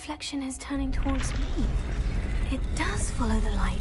reflection is turning towards me. It does follow the light.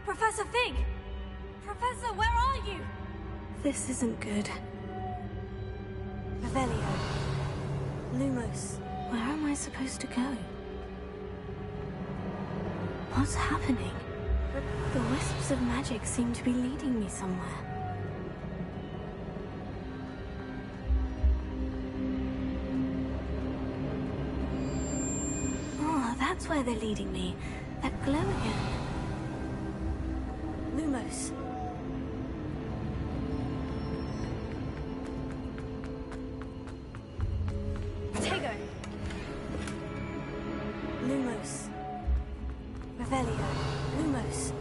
Professor Fig! Professor, where are you? This isn't good. Revelio. Lumos. Where am I supposed to go? What's happening? The wisps of magic seem to be leading me somewhere. Oh, that's where they're leading me. That glow again. Lumos. Protego. Lumos. Revelio. Lumos.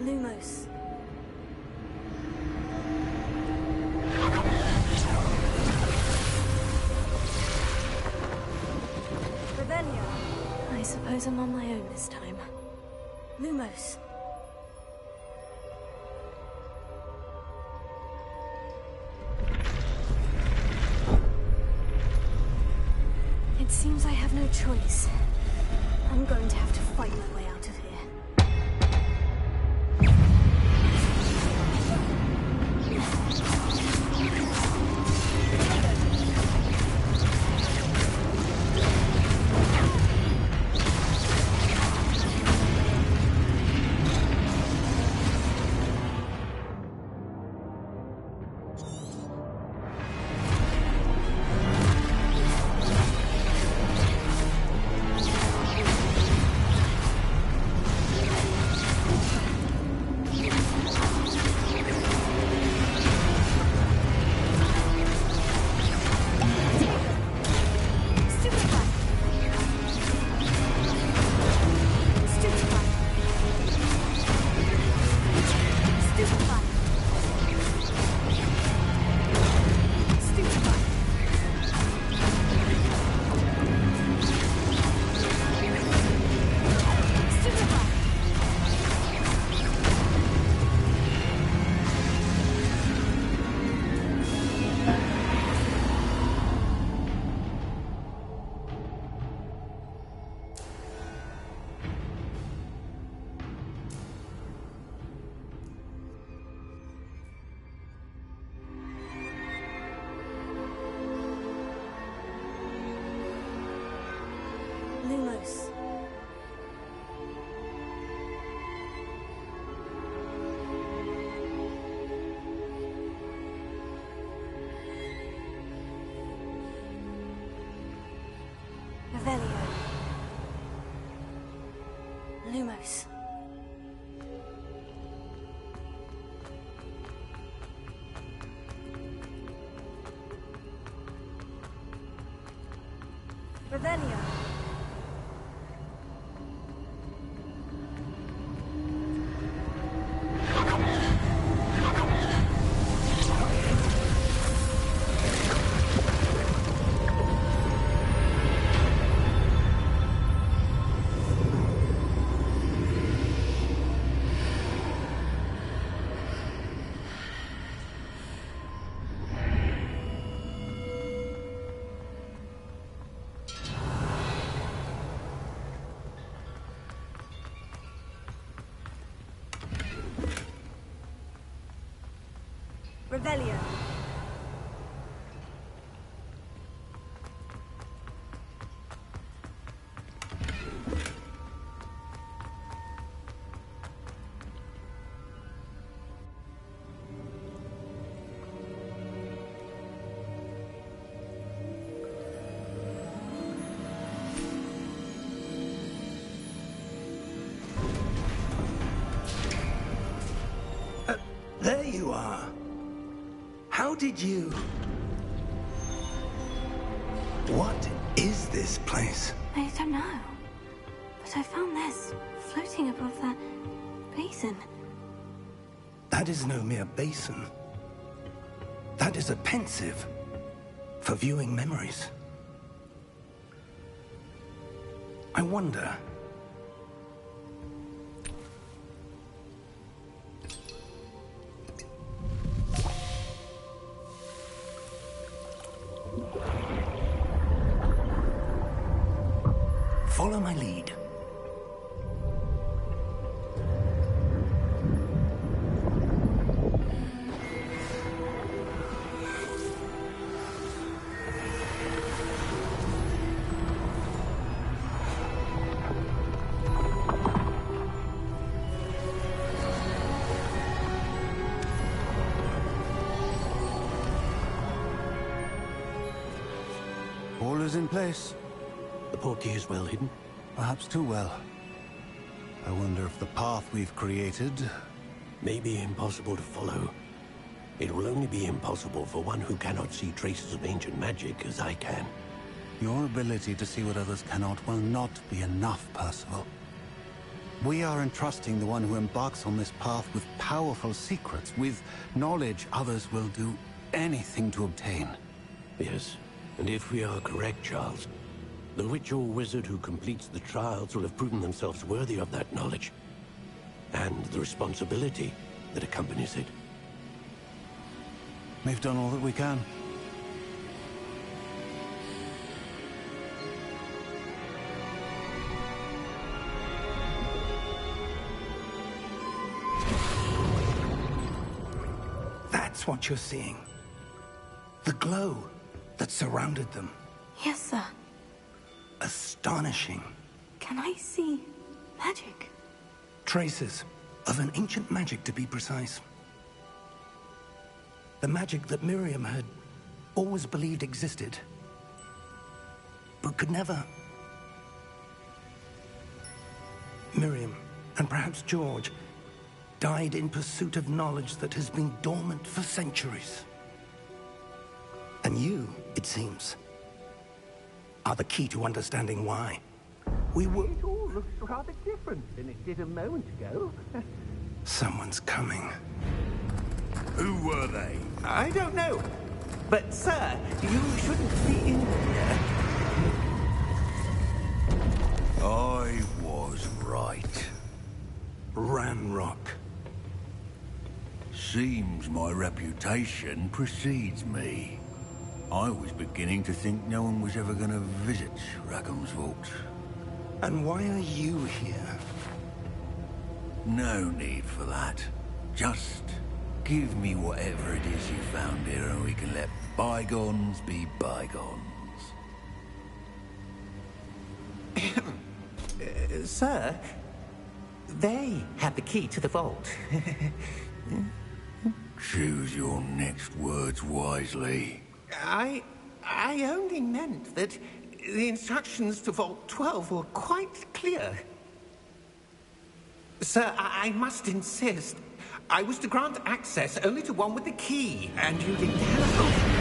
Lumos. I suppose I'm on my own this time. Lumos. It seems I have no choice. I'm going to have to fight my way out of here. Revelio. Revelio. There you are. How did you... What is this place? I don't know. But I found this floating above that basin. That is no mere basin. That is a pensive for viewing memories. I wonder... Follow my lead. All is in place. The portkey is well hidden. Perhaps too well. I wonder if the path we've created... May be impossible to follow. It will only be impossible for one who cannot see traces of ancient magic as I can. Your ability to see what others cannot will not be enough, Percival. We are entrusting the one who embarks on this path with powerful secrets, with knowledge others will do anything to obtain. Yes, and if we are correct, Charles, the witch or wizard who completes the trials will have proven themselves worthy of that knowledge, and the responsibility that accompanies it. We've done all that we can. That's what you're seeing. The glow that surrounded them. Yes, sir. Astonishing. Can I see magic? Traces of an ancient magic, to be precise. The magic that Miriam had always believed existed, but could never. Miriam, and perhaps George, died in pursuit of knowledge that has been dormant for centuries. And you, it seems, are the key to understanding why. We were... It all looks rather different than it did a moment ago. Someone's coming. Who were they? I don't know. But, sir, you shouldn't be in here. I was right. Ranrock. Seems my reputation precedes me. I was beginning to think no one was ever going to visit Rackham's vault. And why are you here? No need for that. Just give me whatever it is you found here and we can let bygones be bygones. Sir, they have the key to the vault. Choose your next words wisely. I only meant that the instructions to Vault 12 were quite clear. Sir, I must insist. I was to grant access only to one with the key, and you didn't have...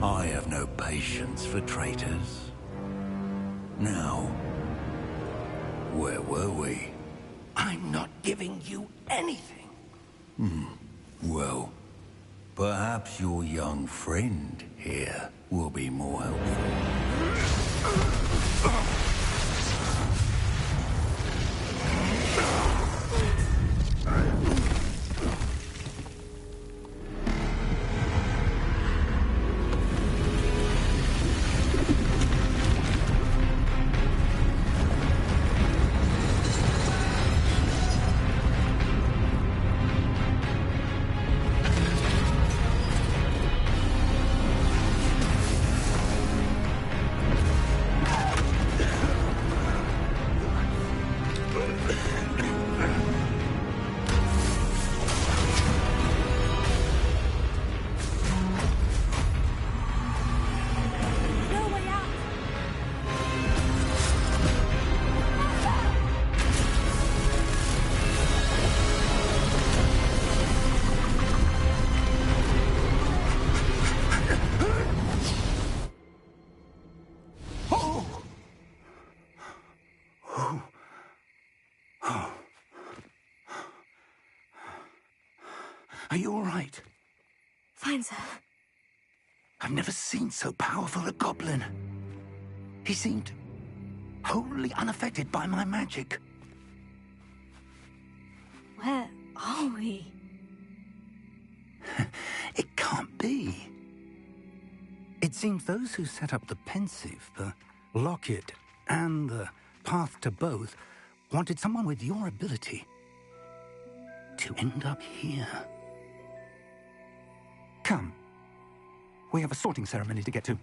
I have no patience for traitors. Now, where were we? I'm not giving you anything. Well, perhaps your young friend here will be more helpful. No way out! Are you all right? Fine, sir. I've never seen so powerful a goblin. He seemed wholly unaffected by my magic. Where are we? It can't be. It seems those who set up the pensive, the locket, and the path to both wanted someone with your ability to end up here. Come. We have a sorting ceremony to get to.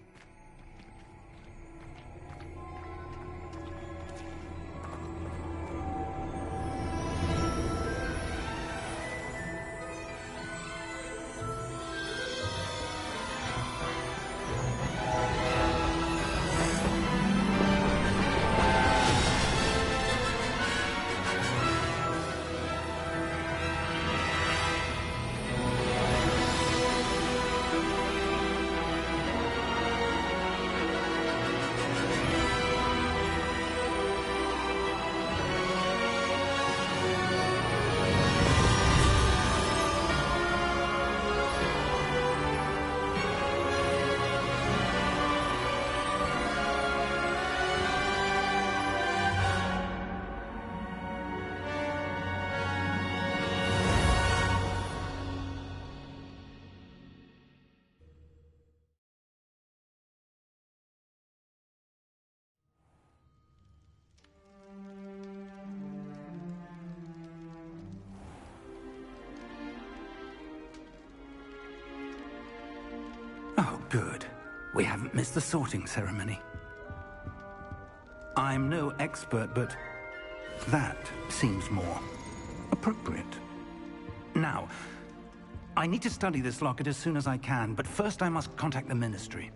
Oh, good. We haven't missed the sorting ceremony. I'm no expert, but that seems more appropriate. Now, I need to study this locket as soon as I can, but first I must contact the Ministry.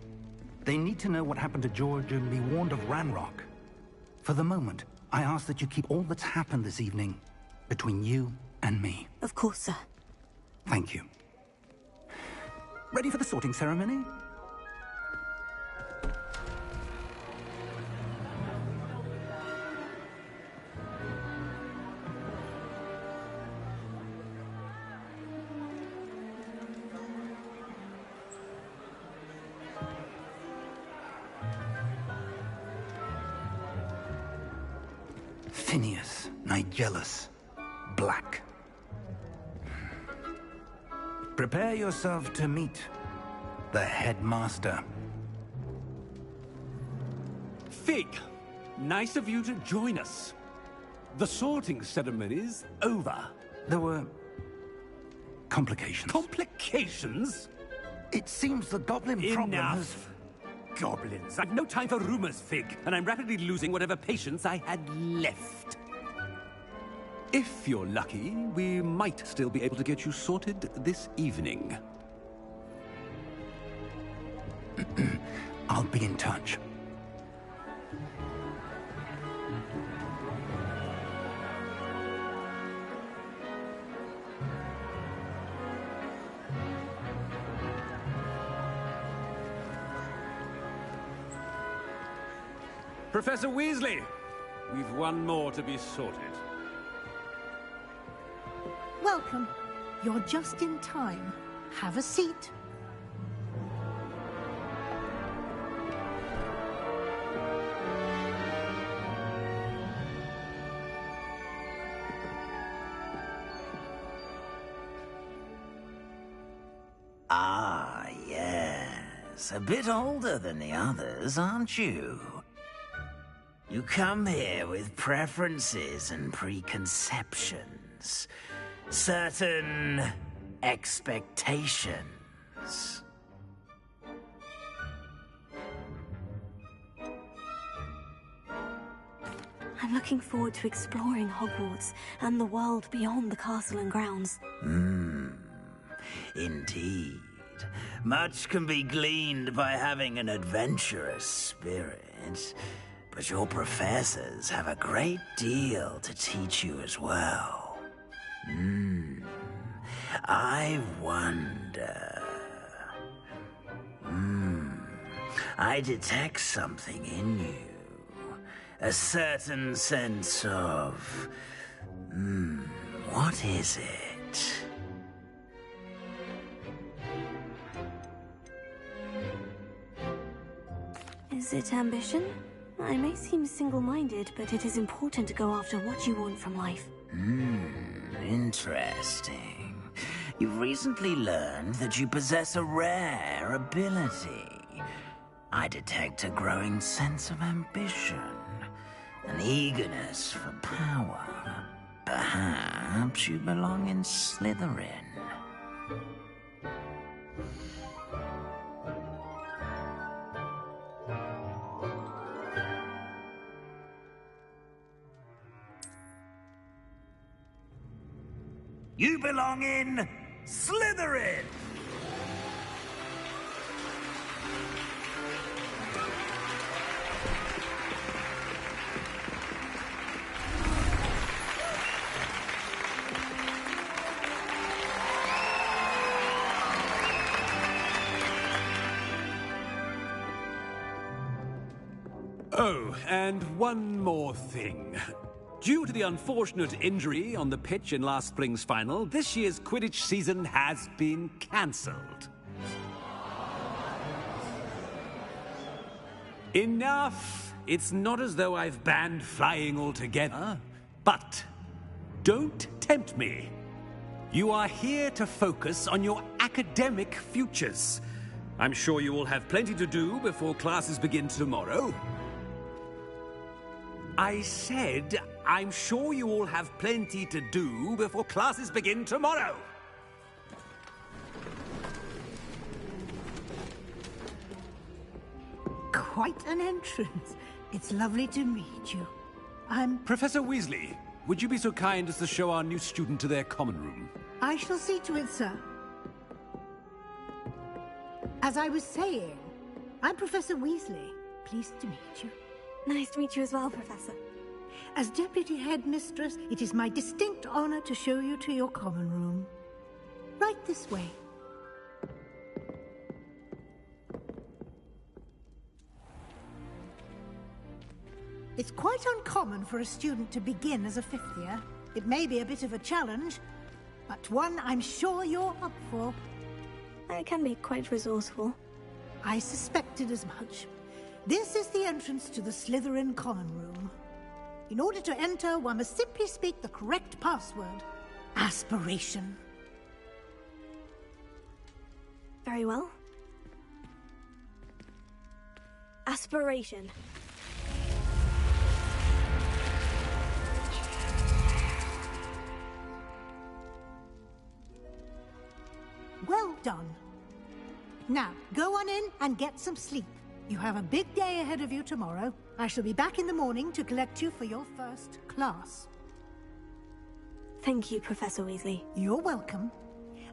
They need to know what happened to George and be warned of Ranrock. For the moment, I ask that you keep all that's happened this evening between you and me. Of course, sir. Thank you. Ready for the sorting ceremony? Phineas, Nigellus, Black. Prepare yourself to meet the headmaster. Fig, nice of you to join us. The sorting ceremony's over. There were complications. Complications? It seems the goblin problem has... Enough! Goblins. I've no time for rumors, Fig, and I'm rapidly losing whatever patience I had left. If you're lucky, we might still be able to get you sorted this evening. I'll be in touch. Professor Weasley, we've one more to be sorted. Welcome. You're just in time. Have a seat. Ah, yes. A bit older than the others, aren't you? You come here with preferences and preconceptions. Certain expectations. I'm looking forward to exploring Hogwarts and the world beyond the castle and grounds. Indeed. Much can be gleaned by having an adventurous spirit, but your professors have a great deal to teach you as well. I wonder... I detect something in you. A certain sense of... what is it? Is it ambition? I may seem single-minded, but it is important to go after what you want from life. Interesting. You've recently learned that you possess a rare ability. I detect a growing sense of ambition, an eagerness for power. Perhaps you belong in Slytherin. You belong in Slytherin! Oh, and one more thing. Due to the unfortunate injury on the pitch in last spring's final, this year's Quidditch season has been cancelled. Enough! It's not as though I've banned flying altogether, but don't tempt me. You are here to focus on your academic futures. I'm sure you will have plenty to do before classes begin tomorrow. I said, I'm sure you all have plenty to do before classes begin tomorrow. Quite an entrance. It's lovely to meet you. I'm... Professor Weasley, would you be so kind as to show our new student to their common room? I shall see to it, sir. As I was saying, I'm Professor Weasley. Pleased to meet you. Nice to meet you as well, Professor. As Deputy Headmistress, it is my distinct honor to show you to your common room. Right this way. It's quite uncommon for a student to begin as a fifth year. It may be a bit of a challenge, but one I'm sure you're up for. I can be quite resourceful. I suspected as much. This is the entrance to the Slytherin common room. In order to enter, one must simply speak the correct password. Aspiration. Very well. Aspiration. Well done. Now, go on in and get some sleep. You have a big day ahead of you tomorrow. I shall be back in the morning to collect you for your first class. Thank you, Professor Weasley. You're welcome.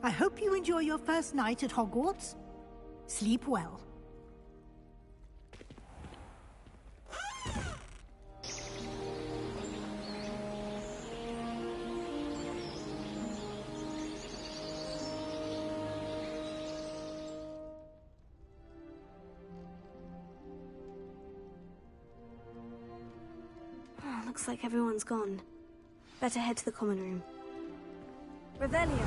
I hope you enjoy your first night at Hogwarts. Sleep well. Looks like everyone's gone. Better head to the common room. Revelio!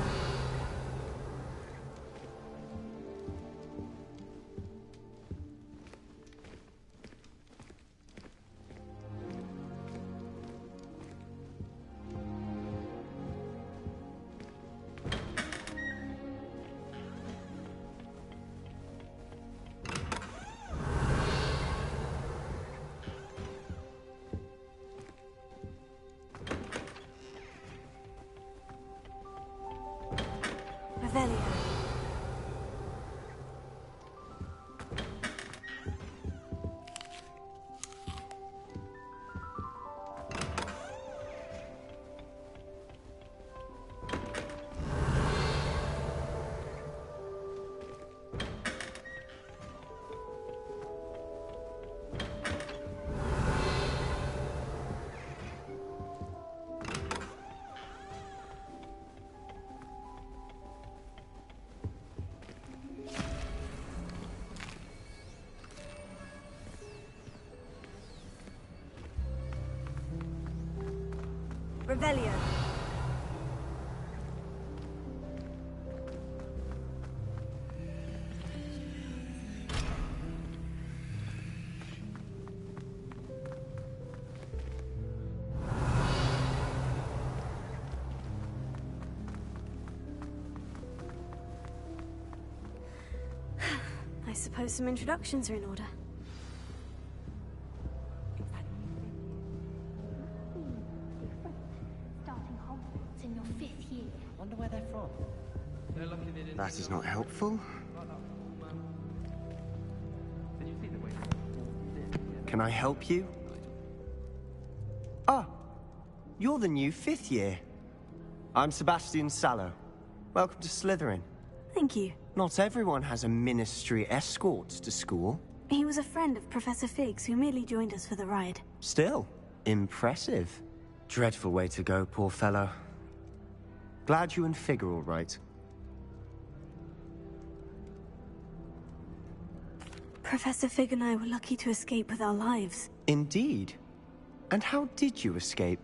Revelio. I suppose some introductions are in order. That is not helpful. Can I help you? Ah, you're the new 5th year. I'm Sebastian Sallow. Welcome to Slytherin. Thank you. Not everyone has a ministry escort to school. He was a friend of Professor Fig's who merely joined us for the ride. Still, impressive. Dreadful way to go, poor fellow. Glad you and Fig are all right. Professor Fig and I were lucky to escape with our lives. Indeed. And how did you escape?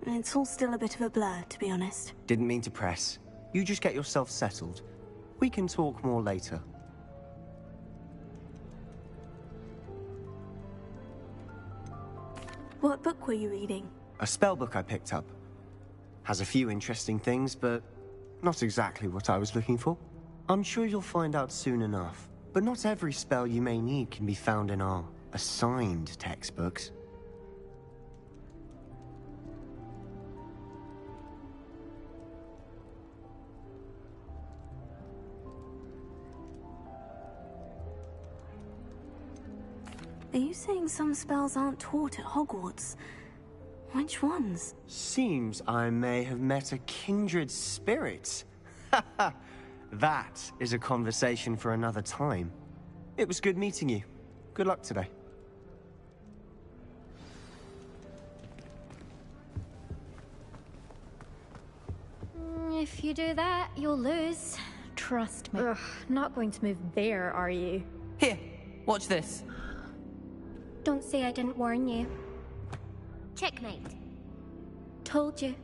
It's all still a bit of a blur, to be honest. Didn't mean to press. You just get yourself settled. We can talk more later. What book were you reading? A spell book I picked up. Has a few interesting things, but not exactly what I was looking for. I'm sure you'll find out soon enough. But not every spell you may need can be found in our assigned textbooks. Are you saying some spells aren't taught at Hogwarts? Which ones? Seems I may have met a kindred spirit. That is a conversation for another time. It was good meeting you. Good luck today. If you do that, you'll lose. Trust me. Ugh, not going to move there, are you? Here, watch this. Don't say I didn't warn you. Checkmate. Told you.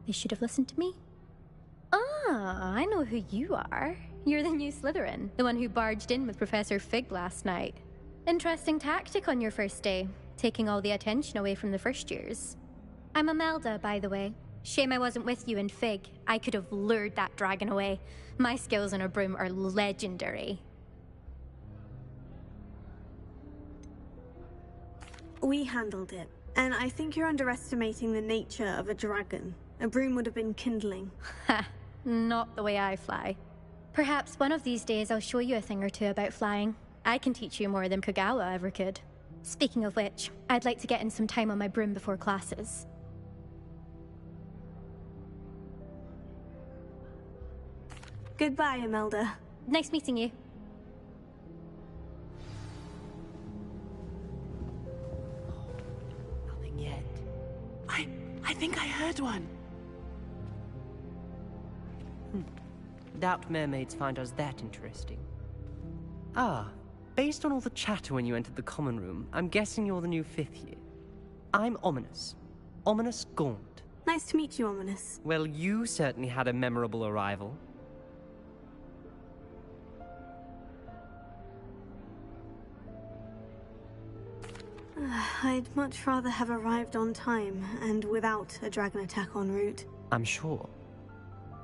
They should have listened to me. Ah, I know who you are. You're the new Slytherin, the one who barged in with Professor Fig last night. Interesting tactic on your first day, taking all the attention away from the first years. I'm Imelda, by the way. Shame I wasn't with you in Fig. I could have lured that dragon away. My skills on a broom are legendary. We handled it, and I think you're underestimating the nature of a dragon. A broom would have been kindling. Ha! Not the way I fly. Perhaps one of these days I'll show you a thing or two about flying. I can teach you more than Kogawa ever could. Speaking of which, I'd like to get in some time on my broom before classes. Goodbye, Imelda. Nice meeting you. Nothing yet. I think I heard one. Doubt mermaids find us that interesting. Ah, Based on all the chatter when you entered the common room, I'm guessing you're the new 5th year. I'm Ominous. Ominous Gaunt. Nice to meet you, Ominous. Well, you certainly had a memorable arrival. I'd much rather have arrived on time and without a dragon attack en route. I'm sure.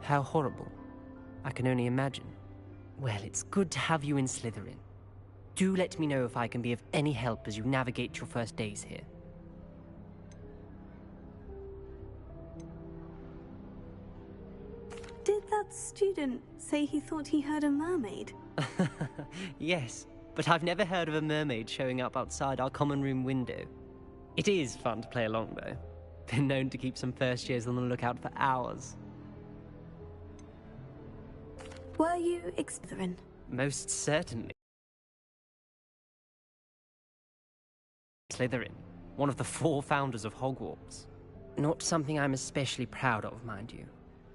How horrible. I can only imagine. Well, it's good to have you in Slytherin. Do let me know if I can be of any help as you navigate your first days here. Did that student say he thought he heard a mermaid? Yes, but I've never heard of a mermaid showing up outside our common room window. It is fun to play along, though. Been known to keep some first years on the lookout for hours. Were you Slytherin? Most certainly. Slytherin, one of the 4 founders of Hogwarts. Not something I'm especially proud of, mind you.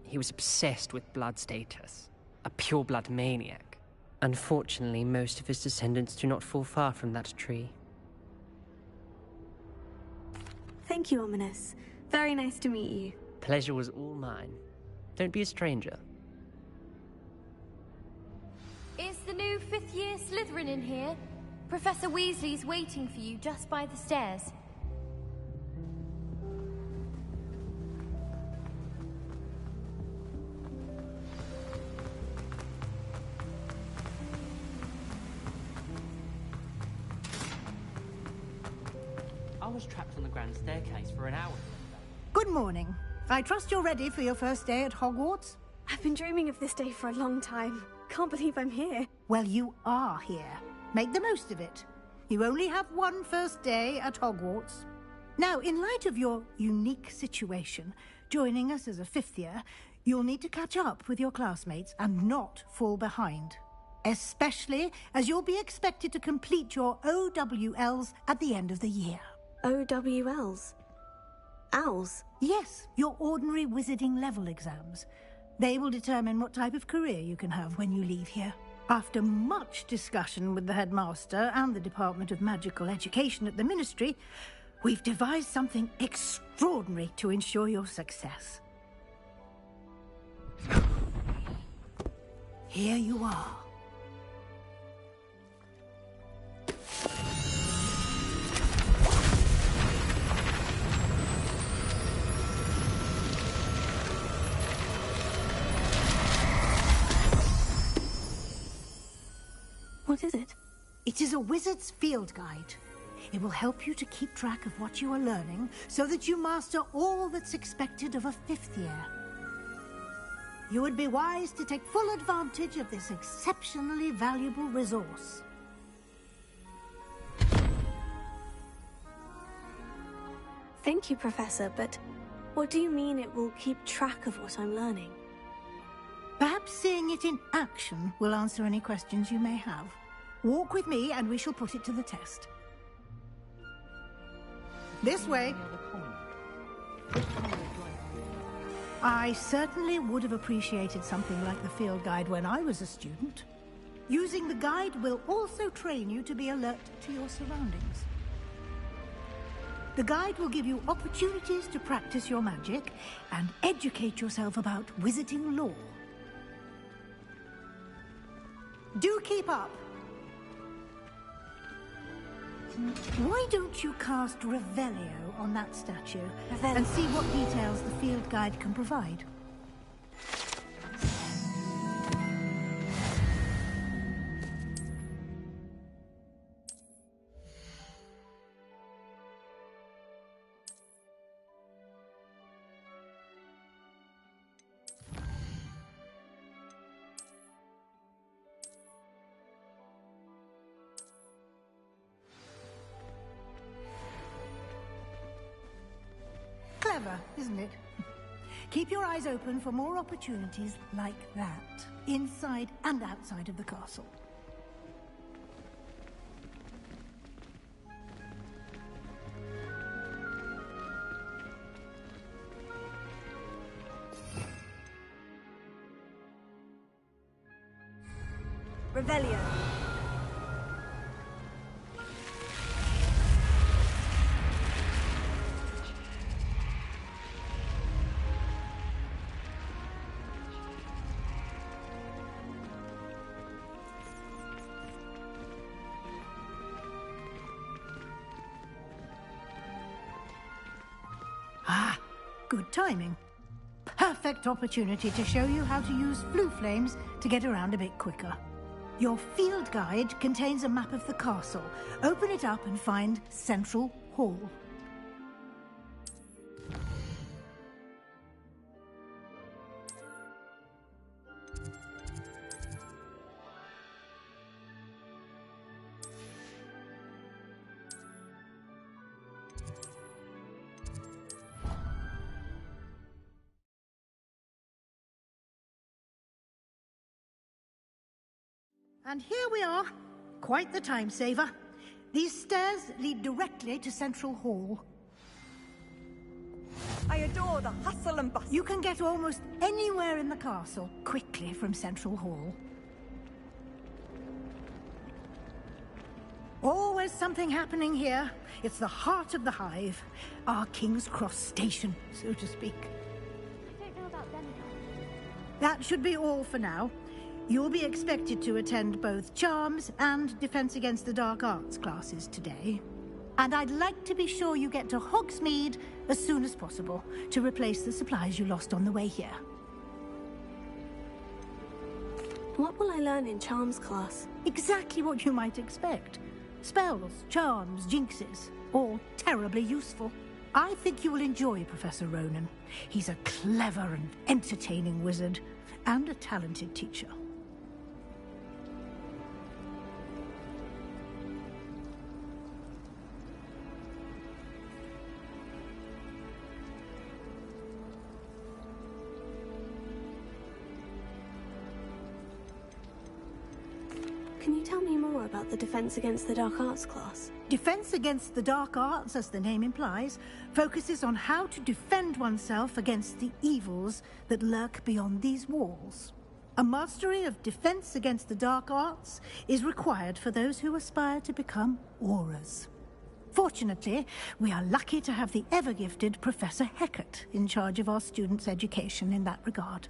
He was obsessed with blood status, a pure-blood maniac. Unfortunately, most of his descendants do not fall far from that tree. Thank you, Ominous. Very nice to meet you. Pleasure was all mine. Don't be a stranger. Is the new 5th year Slytherin in here? Professor Weasley's waiting for you just by the stairs. I was trapped on the grand staircase for an hour. Good morning. I trust you're ready for your first day at Hogwarts? I've been dreaming of this day for a long time. Can't believe I'm here. Well, you are here. Make the most of it. You only have one first day at Hogwarts. Now, in light of your unique situation, joining us as a 5th year, you'll need to catch up with your classmates and not fall behind. Especially as you'll be expected to complete your OWLs at the end of the year. OWLs? Owls? Yes, your ordinary wizarding level exams. They will determine what type of career you can have when you leave here. After much discussion with the headmaster and the Department of Magical Education at the Ministry, we've devised something extraordinary to ensure your success. Here you are. What is it? It is a wizard's field guide. It will help you to keep track of what you are learning so that you master all that's expected of a 5th year. You would be wise to take full advantage of this exceptionally valuable resource. Thank you, Professor, but what do you mean it will keep track of what I'm learning? Perhaps seeing it in action will answer any questions you may have. Walk with me and we shall put it to the test. This way. I certainly would have appreciated something like the field guide when I was a student. Using the guide will also train you to be alert to your surroundings. The guide will give you opportunities to practice your magic and educate yourself about wizarding lore. Do keep up. Why don't you cast Revelio on that statue and see what details the field guide can provide? Clever, isn't it? Keep your eyes open for more opportunities like that, inside and outside of the castle. Revelio. Good timing. Perfect opportunity to show you how to use flue flames to get around a bit quicker. Your field guide contains a map of the castle. Open it up and find Central Hall. And here we are. Quite the time saver. These stairs lead directly to Central Hall. I adore the hustle and bustle. You can get almost anywhere in the castle quickly from Central Hall. Always something happening here. It's the heart of the hive. Our King's Cross station, so to speak. I don't know about them now. That should be all for now. You'll be expected to attend both Charms and Defense Against the Dark Arts classes today. And I'd like to be sure you get to Hogsmeade as soon as possible to replace the supplies you lost on the way here. What will I learn in Charms class? Exactly what you might expect. Spells, charms, jinxes, all terribly useful. I think you will enjoy Professor Ronan. He's a clever and entertaining wizard, and a talented teacher. Can you tell me more about the Defense Against the Dark Arts class? Defense Against the Dark Arts, as the name implies, focuses on how to defend oneself against the evils that lurk beyond these walls. A mastery of Defense Against the Dark Arts is required for those who aspire to become Auras. Fortunately, we are lucky to have the ever-gifted Professor Hecat in charge of our students' education in that regard.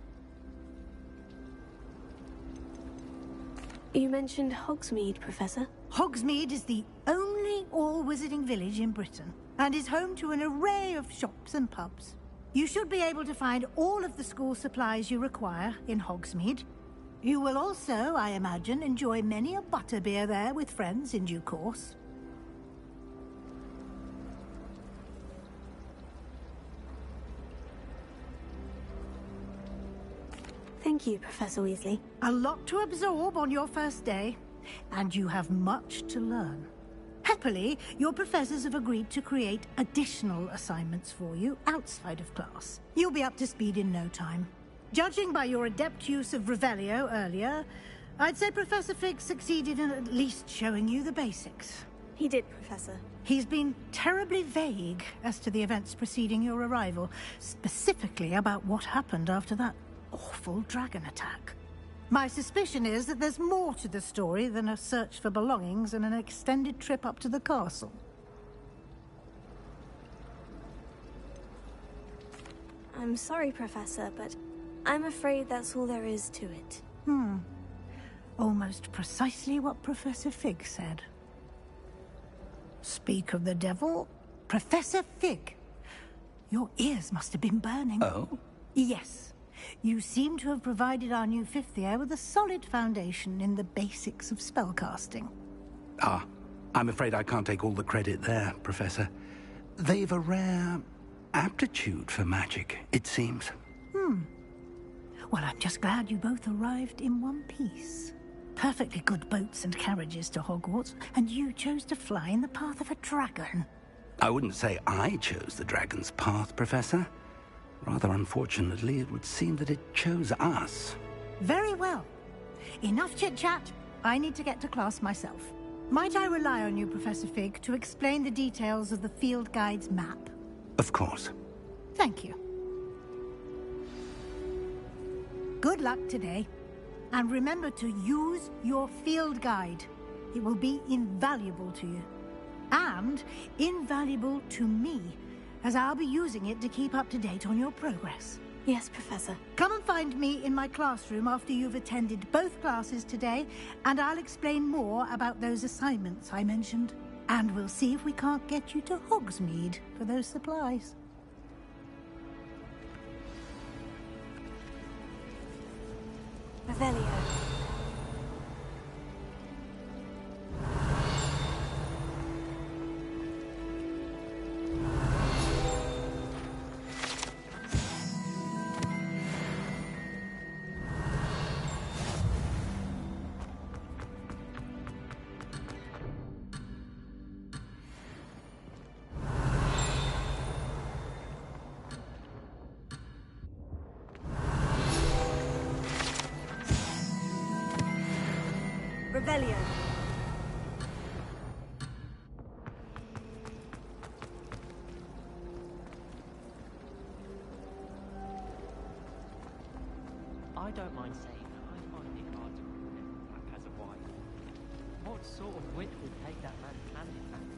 You mentioned Hogsmeade, Professor. Hogsmeade is the only all-wizarding village in Britain, and is home to an array of shops and pubs. You should be able to find all of the school supplies you require in Hogsmeade. You will also, I imagine, enjoy many a butterbeer there with friends in due course. Thank you, Professor Weasley. A lot to absorb on your first day, and you have much to learn. Happily, your professors have agreed to create additional assignments for you outside of class. You'll be up to speed in no time. Judging by your adept use of Revelio earlier, I'd say Professor Fig succeeded in at least showing you the basics. He did, Professor. He's been terribly vague as to the events preceding your arrival, specifically about what happened after that awful dragon attack. My suspicion is that there's more to the story than a search for belongings and an extended trip up to the castle. I'm sorry, Professor, but I'm afraid that's all there is to it. Almost precisely what Professor Fig said. Speak of the devil, Professor Fig. Your ears must have been burning. Oh? Yes. You seem to have provided our new fifth year with a solid foundation in the basics of spellcasting. Ah, I'm afraid I can't take all the credit there, Professor. They've a rare aptitude for magic, it seems. Well, I'm just glad you both arrived in one piece. Perfectly good boats and carriages to Hogwarts, and you chose to fly in the path of a dragon. I wouldn't say I chose the dragon's path, Professor. Rather unfortunately, it would seem that it chose us. Very well. Enough chit-chat. I need to get to class myself. Might I rely on you, Professor Fig, to explain the details of the field guide's map? Of course. Thank you. Good luck today. And remember to use your field guide. It will be invaluable to you. And invaluable to me, as I'll be using it to keep up to date on your progress. Yes, Professor. Come and find me in my classroom after you've attended both classes today, and I'll explain more about those assignments I mentioned. And we'll see if we can't get you to Hogsmeade for those supplies. Revelio. Revelio. I don't mind saying I find it hard to remember Black as a wife. What sort of wit would take that man's hand in fact?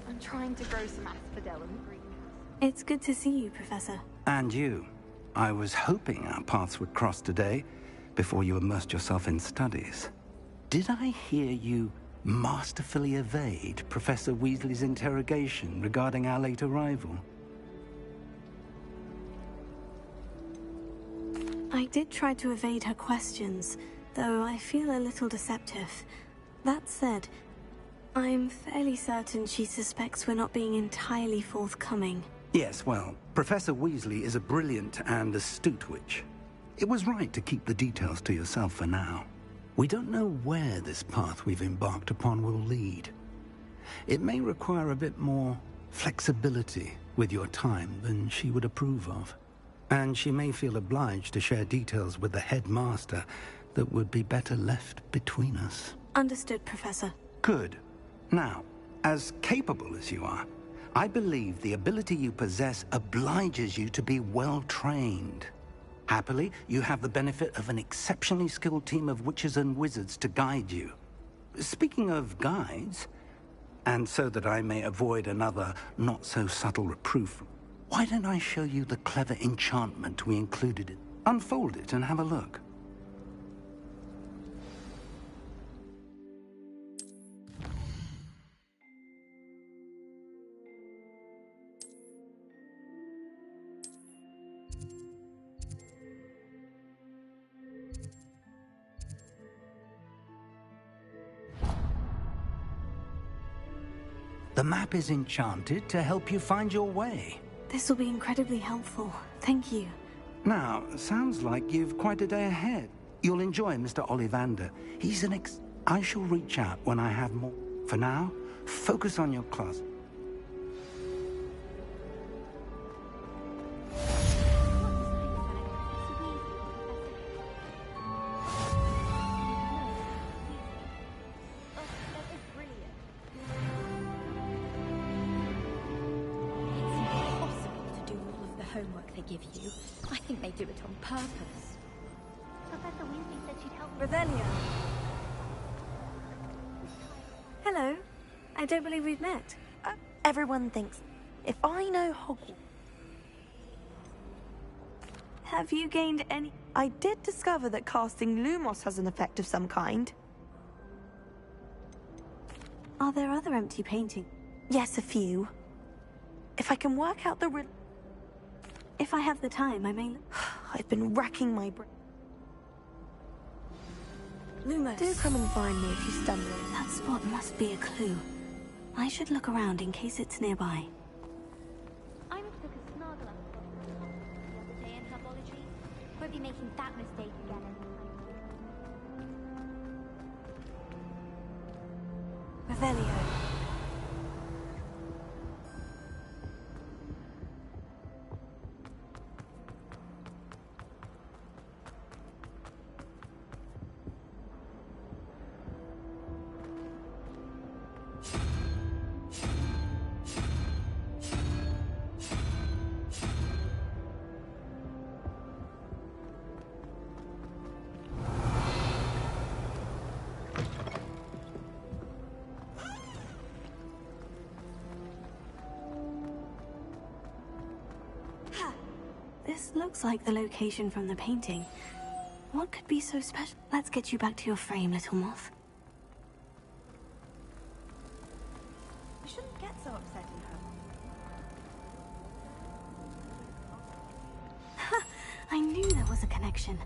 I'm trying to grow some asphodel in the greenhouse. It's good to see you, Professor. And you. I was hoping our paths would cross today, before you immersed yourself in studies. Did I hear you masterfully evade Professor Weasley's interrogation regarding our late arrival? I did try to evade her questions, though I feel a little deceptive. That said, I'm fairly certain she suspects we're not being entirely forthcoming. Yes, well, Professor Weasley is a brilliant and astute witch. It was right to keep the details to yourself for now. We don't know where this path we've embarked upon will lead. It may require a bit more flexibility with your time than she would approve of. And she may feel obliged to share details with the headmaster that would be better left between us. Understood, Professor. Good. Now, as capable as you are, I believe the ability you possess obliges you to be well trained. Happily, you have the benefit of an exceptionally skilled team of witches and wizards to guide you. Speaking of guides, and so that I may avoid another not-so-subtle reproof, why don't I show you the clever enchantment we included? Unfold it and have a look. The map is enchanted to help you find your way. This will be incredibly helpful. Thank you. Now, sounds like you've quite a day ahead. You'll enjoy Mr. Ollivander. He's an I shall reach out when I have more. For now, focus on your class. Homework they give you. I think they do it on purpose. Professor Weasley said she'd help me. Revelio. Hello. I don't believe we've met. Everyone thinks, if I know Hogwarts... Have you gained any... I did discover that casting Lumos has an effect of some kind. Are there other empty paintings? Yes, a few. If I can work out the If I have the time, I may... I've been racking my brain. Lumos. Do come and find me if you stumble. That spot must be a clue. I should look around in case it's nearby. I mistook a snargle up the other day in herbology. Won't be making that mistake again anytime. Revelio. This looks like the location from the painting. What could be so special? Let's get you back to your frame, little moth. You shouldn't get so upset in her. I knew there was a connection.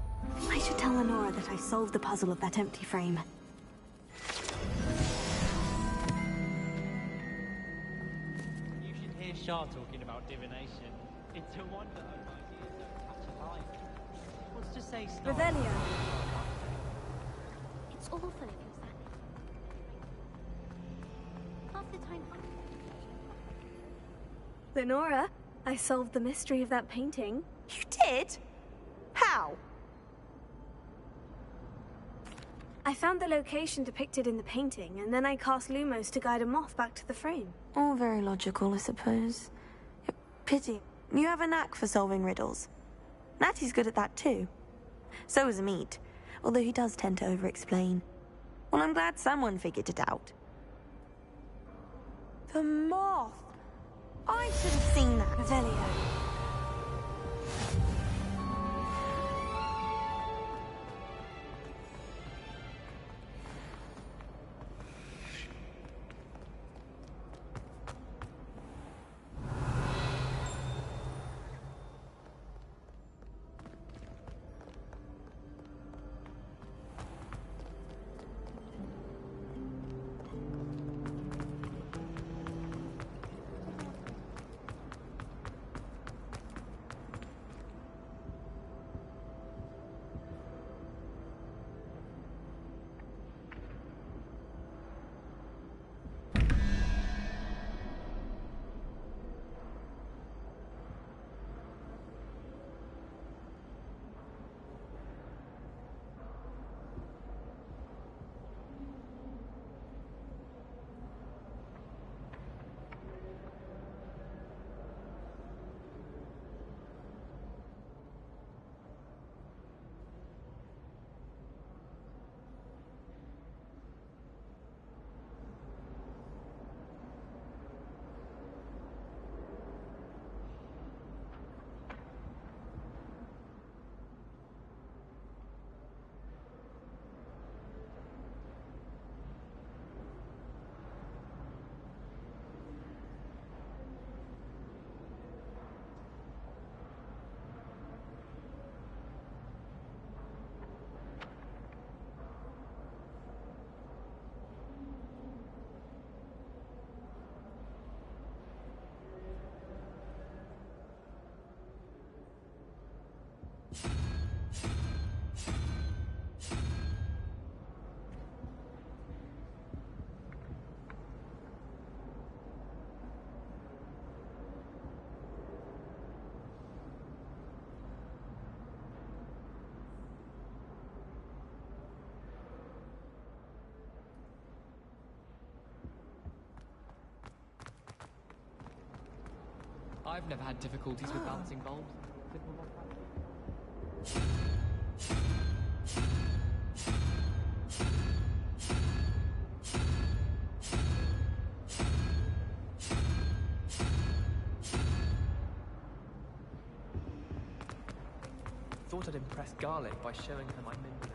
I should tell Lenora that I solved the puzzle of that empty frame. You should hear Shah talking about divination. It's a wonder her ideas don't catch a line. What's to say Star? Revelio. It's awful if you're sad. Half the time. Lenora, I solved the mystery of that painting. You did? How? I found the location depicted in the painting, and then I cast Lumos to guide a moth back to the frame. All very logical, I suppose. Pity. You have a knack for solving riddles. Natty's good at that too. So is Amit, although he does tend to over-explain. Well, I'm glad someone figured it out. The moth! I should have seen that. Revelio. I've never had difficulties with bouncing bulbs. Thought I'd impress Garlic by showing her my minion.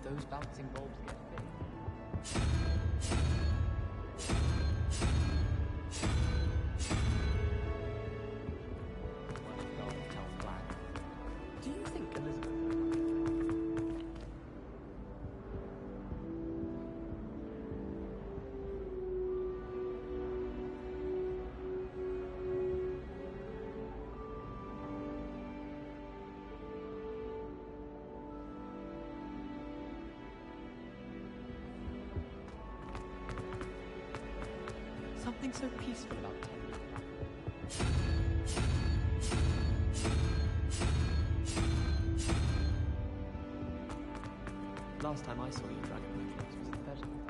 Those bouncing bulbs get big. Do you think Elizabeth... Something so peaceful about Teddy. last time I saw your dragon portraits was at the festival.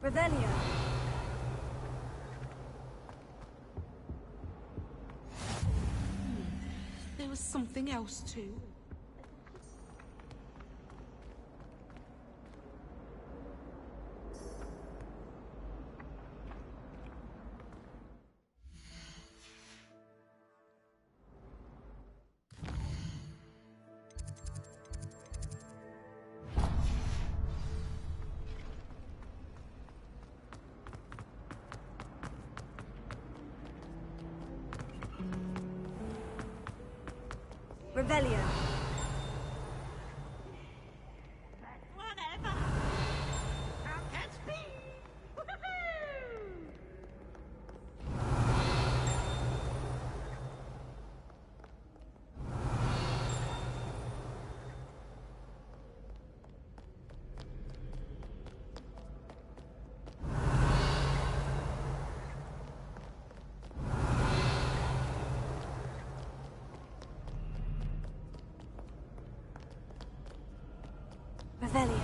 Revelio. There was something else too. Revelio. Whatever. I'll catch me. Revelio.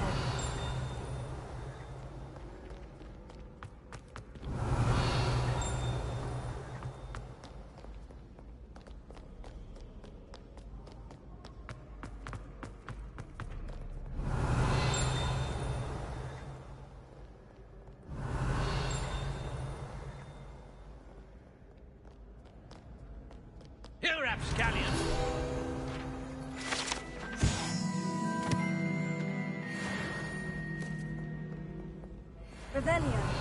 Here, Rapscallion! Revelio.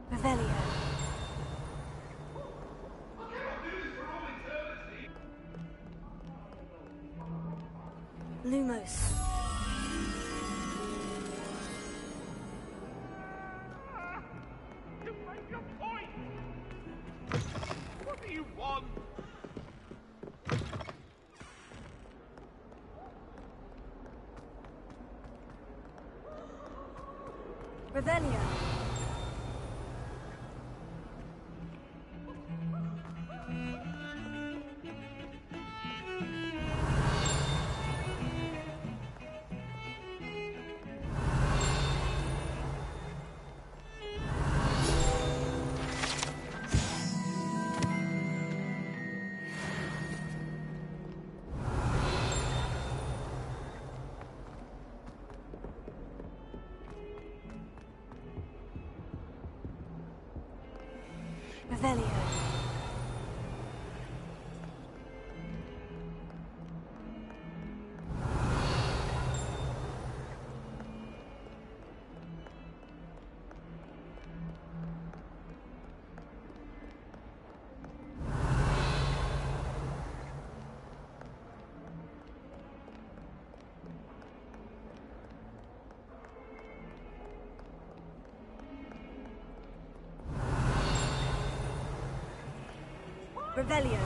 Revelio. Lumos. You make your point! What do you want? Revelio. Revelio. Revelio. Revelio.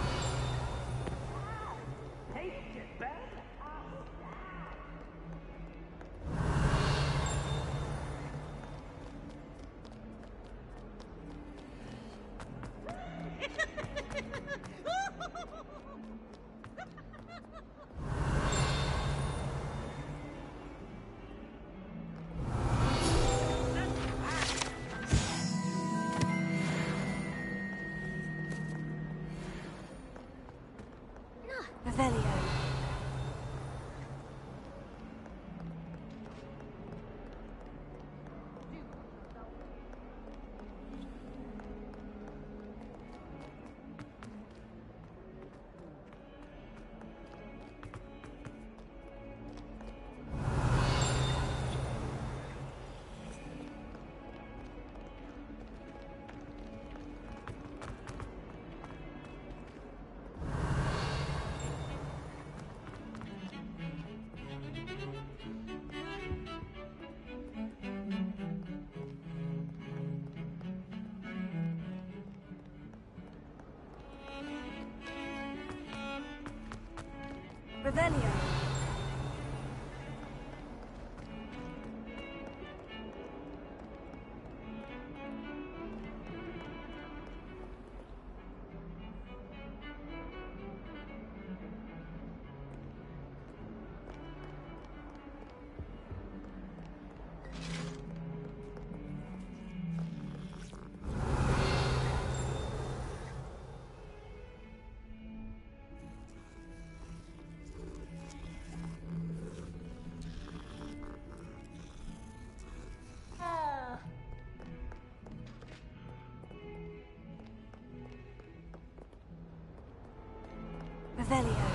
Revelio. Revelio. Revelio.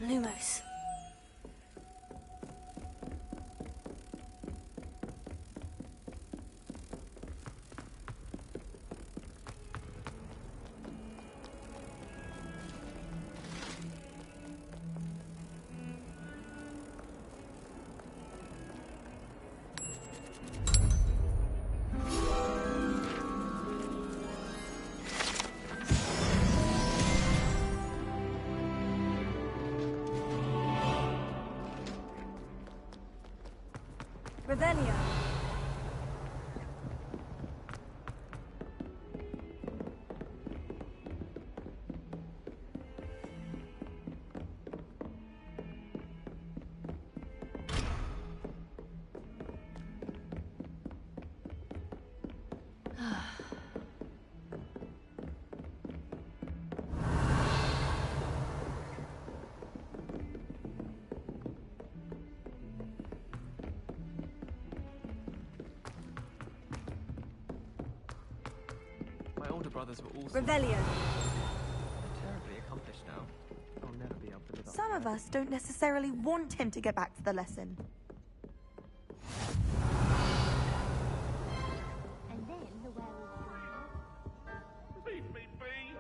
Lumos. Revelio. My older brothers were also Revelio. terribly accomplished now. I'll never be able to live up. Some of us don't necessarily want him to get back to the lesson. And then the werewolf. Leave me be.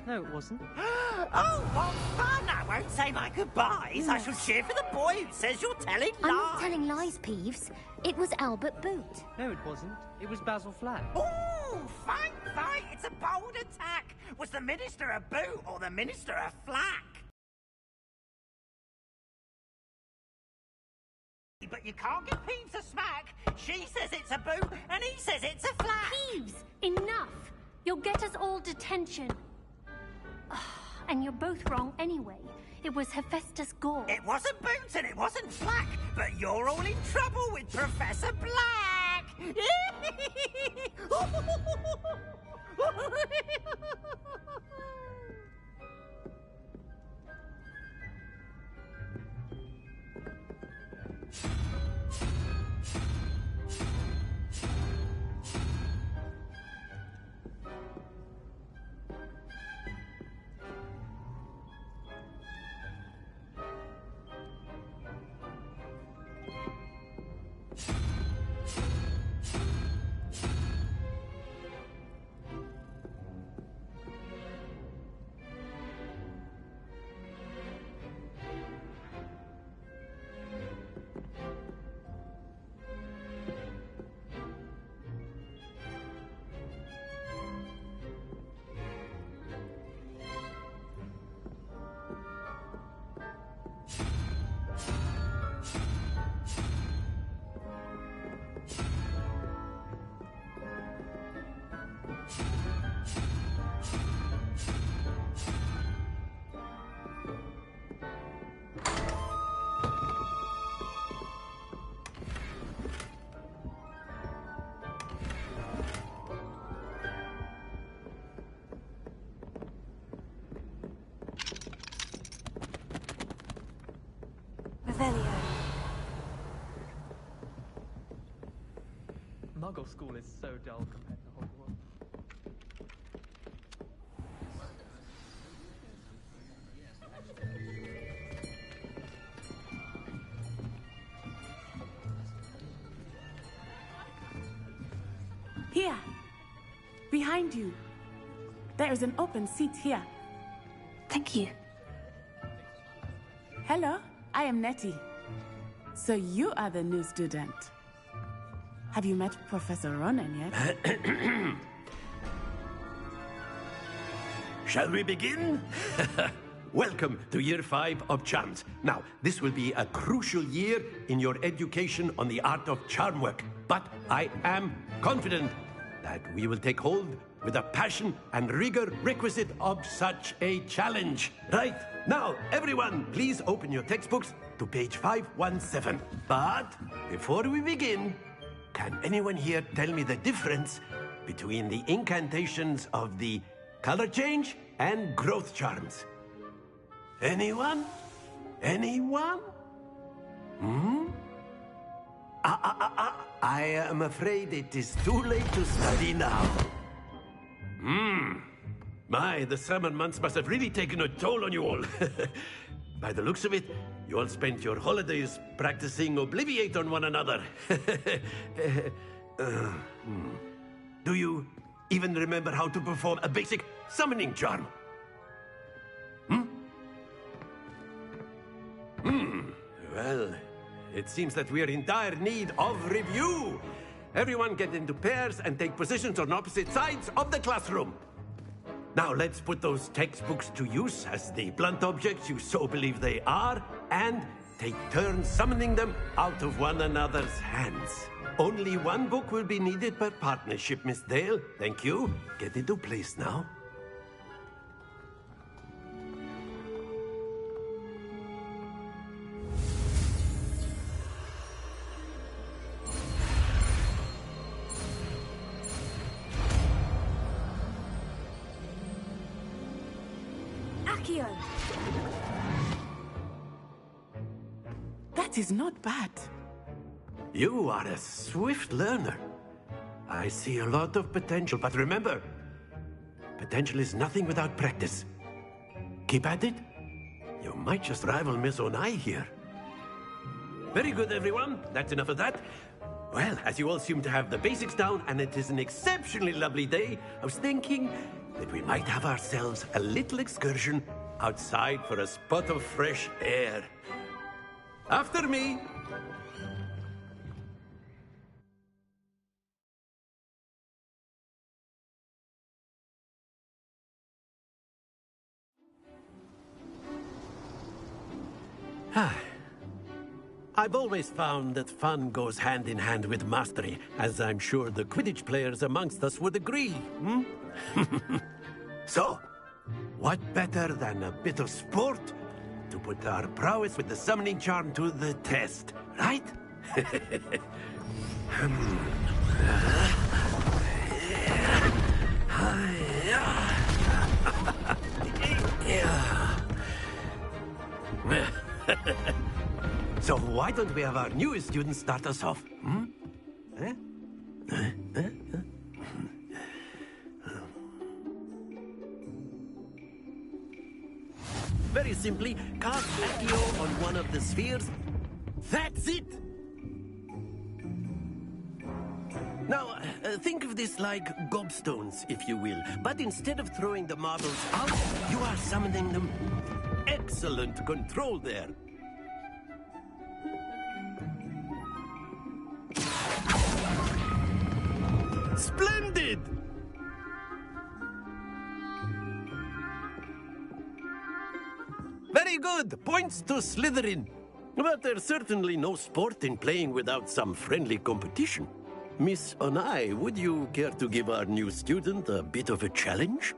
No, it wasn't. Oh, what fun! I won't say my goodbyes. I shall cheer for the boy who says you're telling lies. I'm not telling lies, Peeves. It was Albert Boot. No, it wasn't. It was Basil Flack. Ooh, fight! It's a bold attack. Was the Minister a Boot or the Minister a Flack? But you can't give Peeves a smack. She says it's a Boot and he says it's a Flack. Peeves, enough! You'll get us all detention. And you're both wrong anyway. It was Hephaestus Gore. It wasn't Boot and it wasn't Flack, but you're all in trouble with Professor Black. Muggle school is so dull compared to Hogwarts. Here! Behind you. There is an open seat here. Thank you. Hello, I am Nettie. So you are the new student. Have you met Professor Ronan yet? Shall we begin? Welcome to Year 5 of Charms. Now, this will be a crucial year in your education on the art of charm work. But I am confident that we will take hold with the passion and rigor requisite of such a challenge. Right, now, everyone, please open your textbooks to page 517. But before we begin, can anyone here tell me the difference between the incantations of the color change and growth charms? Anyone? Anyone? I am afraid it is too late to study now. My, the summer months must have really taken a toll on you all. By the looks of it, you all spent your holidays practicing Obliviate on one another. Do you even remember how to perform a basic summoning charm? Well, it seems that we are in dire need of review. Everyone get into pairs and take positions on opposite sides of the classroom. Now let's put those textbooks to use as the blunt objects you so believe they are, and take turns summoning them out of one another's hands. Only one book will be needed per partnership, Miss Dale. Thank you. Get into place now. That is not bad. You are a swift learner. I see a lot of potential, but remember, potential is nothing without practice. Keep at it. You might just rival Miss Onai here. Very good, everyone. That's enough of that. Well, as you all seem to have the basics down, and it is an exceptionally lovely day, I was thinking that we might have ourselves a little excursion outside for a spot of fresh air. After me! I've always found that fun goes hand in hand with mastery, as I'm sure the Quidditch players amongst us would agree, hmm? So, what better than a bit of sport to put our prowess with the summoning charm to the test, right? So why don't we have our newest student start us off? Hmm? Very simply, cast Accio on one of the spheres. That's it! Now, think of this like gobstones, if you will. But instead of throwing the marbles out, you are summoning them. Excellent control there. Splendid! Very good. Points to Slytherin. But there's certainly no sport in playing without some friendly competition. Miss Onai, would you care to give our new student a bit of a challenge?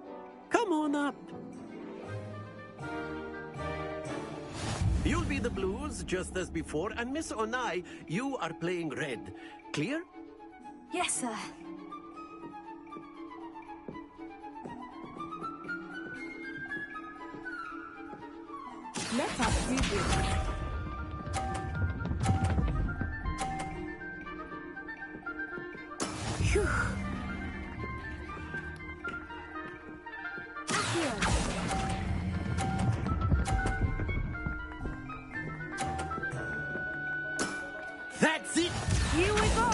Come on up. You'll be the blues, just as before, and Miss Onai, you are playing red. Clear? Yes, sir. Let us see this. Phew. That's it! Here we go!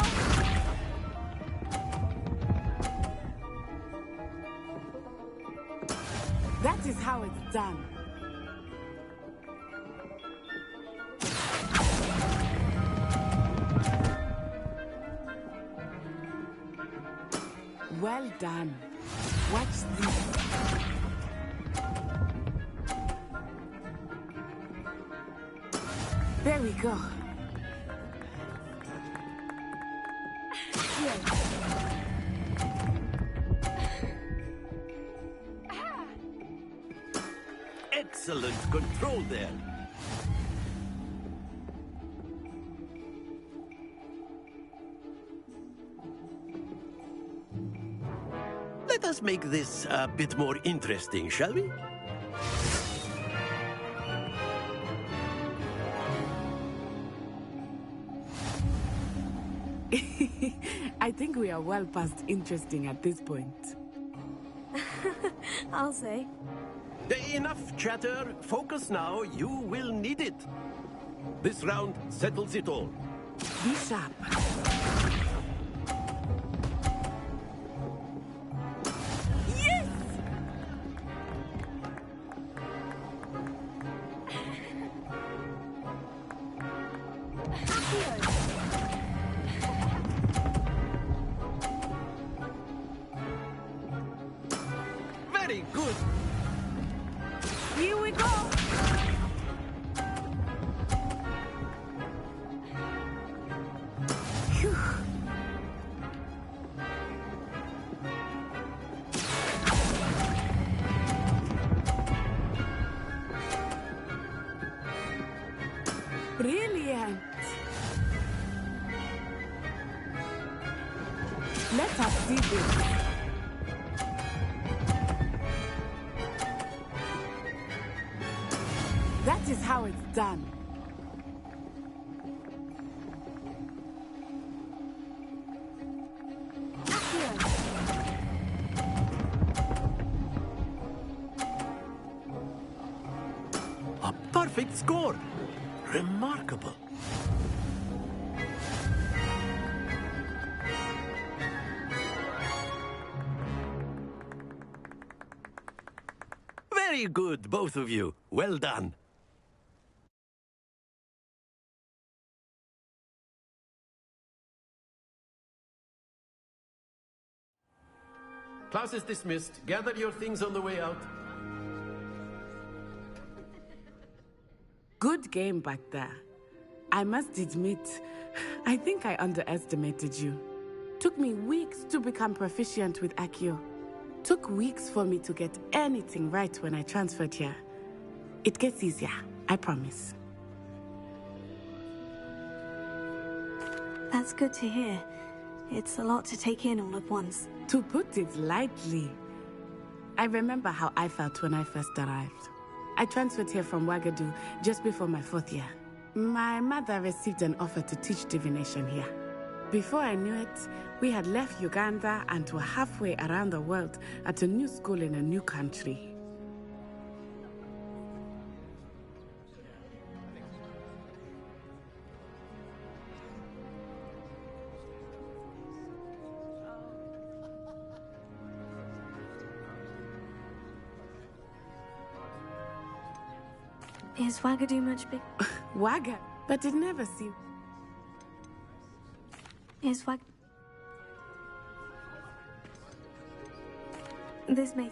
That is how it's done. Well done. Watch this. There we go. Excellent control there. Let us make this a bit more interesting, shall we? I think we are well past interesting at this point. I'll say. Enough chatter. Focus now. You will need it. This round settles it all. Be sharp. Yes! Very good. Here we go! Phew. Brilliant! Let us see this. That is how it's done. A perfect score. Remarkable. Very good, both of you. Well done. Class is dismissed. Gather your things on the way out. Good game back there. I must admit, I think I underestimated you. Took me weeks to become proficient with Accio. Took weeks for me to get anything right when I transferred here. It gets easier, I promise. That's good to hear. It's a lot to take in all at once. To put it lightly, I remember how I felt when I first arrived. I transferred here from Wagadu just before my 4th year. My mother received an offer to teach divination here. Before I knew it, we had left Uganda and were halfway around the world at a new school in a new country. Is Wagadu much big? Waga, but it never seemed. Is Wag... This may...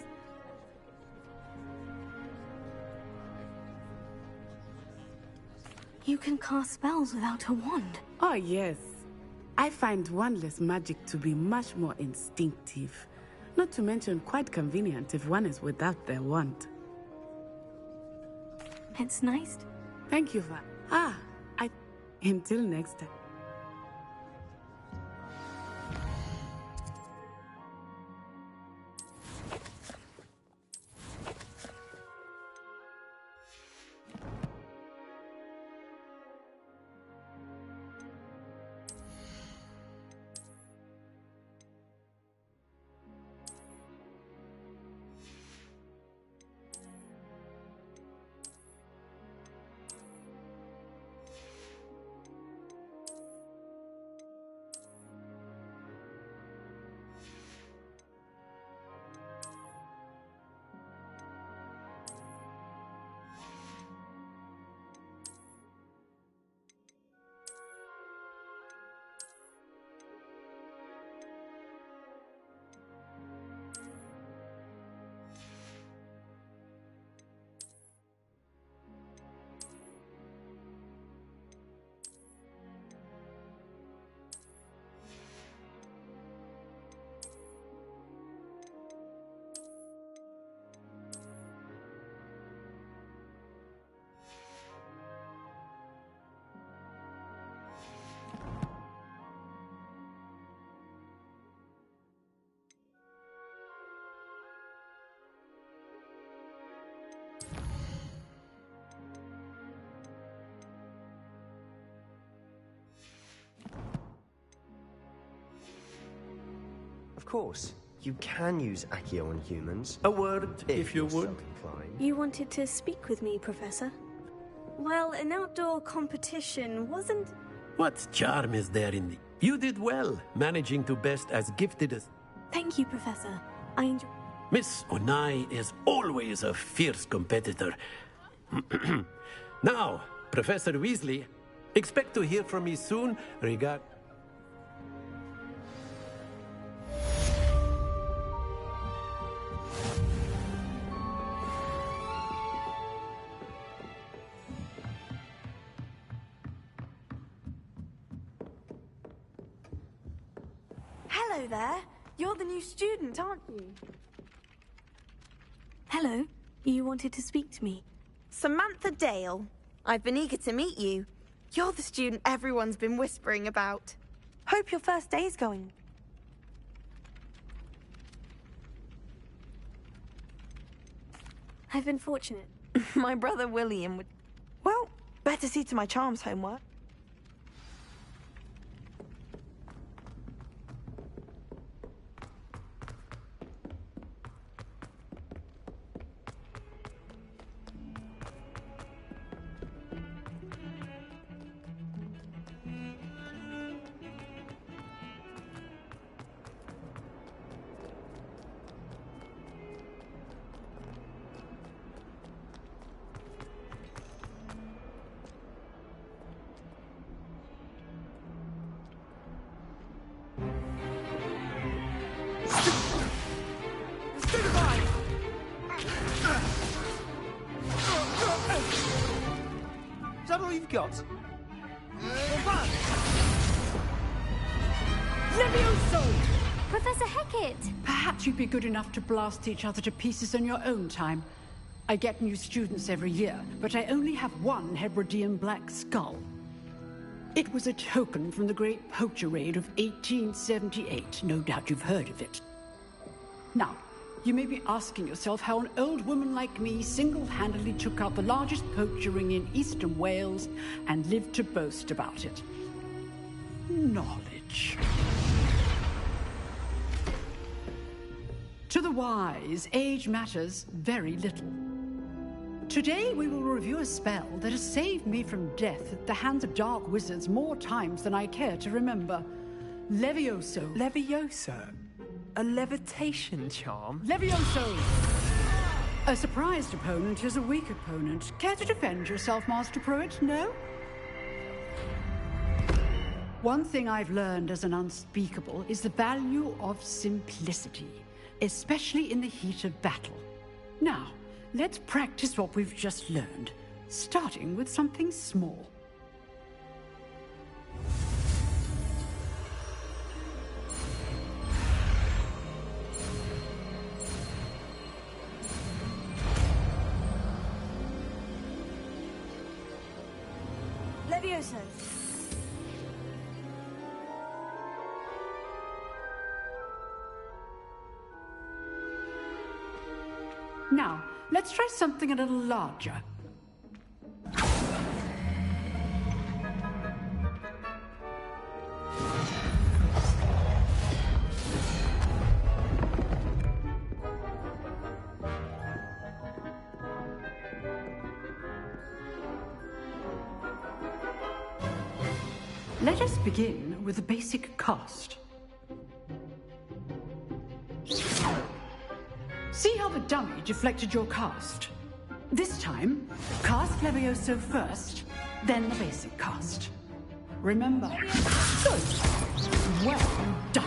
You can cast spells without a wand. Oh, yes. I find wandless magic to be much more instinctive. Not to mention quite convenient if one is without their wand. It's nice. Thank you, Va. Until next time. Of course, you can use Accio on humans. A word, if you would. You wanted to speak with me, Professor? Well, an outdoor competition wasn't... What charm is there in the... You did well, managing to best as gifted as... Thank you, Professor. I enjoy... Miss Onai is always a fierce competitor. Now, Professor Weasley, expect to hear from me soon regarding... Hello there. You're the new student, aren't you? Hello. You wanted to speak to me. Samantha Dale. I've been eager to meet you. You're the student everyone's been whispering about. Hope your first day's going. I've been fortunate. My brother William would... Well, better see to my charms homework. that all you've got? Levioso! Professor Hecat! Perhaps you'd be good enough to blast each other to pieces in your own time. I get new students every year, but I only have one Hebridean black skull. It was a token from the Great Poacher Raid of 1878. No doubt you've heard of it. Now, you may be asking yourself how an old woman like me single-handedly took out the largest poacher ring in eastern Wales and lived to boast about it. Knowledge. To the wise, age matters very little. Today we will review a spell that has saved me from death at the hands of dark wizards more times than I care to remember. Levioso. Levioso? A levitation charm? Levioso! A surprised opponent is a weak opponent. Care to defend yourself, Master Pruitt? No? One thing I've learned as an unspeakable is the value of simplicity, especially in the heat of battle. Now, let's practice what we've just learned, starting with something small. Levioso. Now, let's try something a little larger. Let us begin with a basic cast. See how the dummy deflected your cast? This time, cast Levioso first, then the basic cast. Remember. Good. Well done.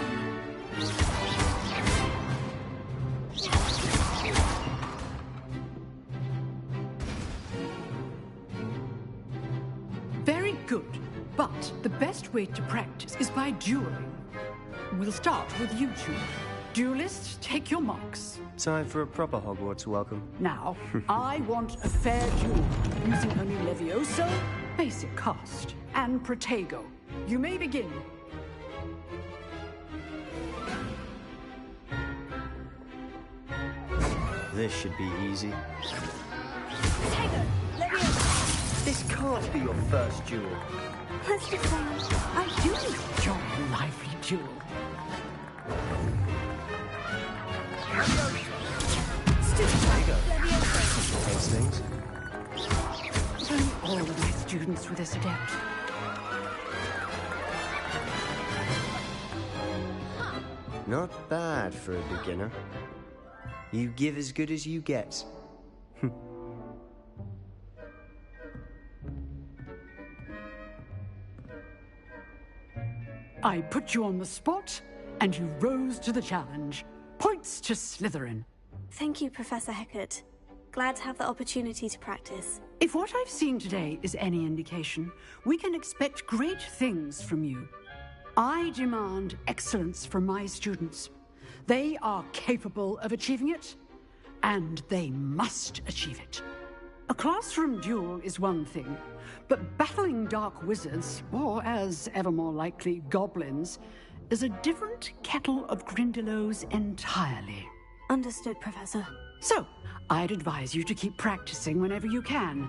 Very good. But the best way to practice is by dueling. We'll start with you two. Duelists, take your marks. Time for a proper Hogwarts welcome. Now, I want a fair duel, using only Levioso, basic cast, and Protego. You may begin. This should be easy. Protego, Levioso. This can't be your first duel. Let's just say I do enjoy a lively duel. Things. All of my students were this adept. Not bad for a beginner. You give as good as you get. I put you on the spot, and you rose to the challenge. Points to Slytherin. Thank you, Professor Hecat. Glad to have the opportunity to practice. If what I've seen today is any indication, we can expect great things from you. I demand excellence from my students. They are capable of achieving it, and they must achieve it. A classroom duel is one thing, but battling dark wizards, or as ever more likely, goblins, is a different kettle of Grindylows entirely. Understood, Professor. So, I'd advise you to keep practicing whenever you can.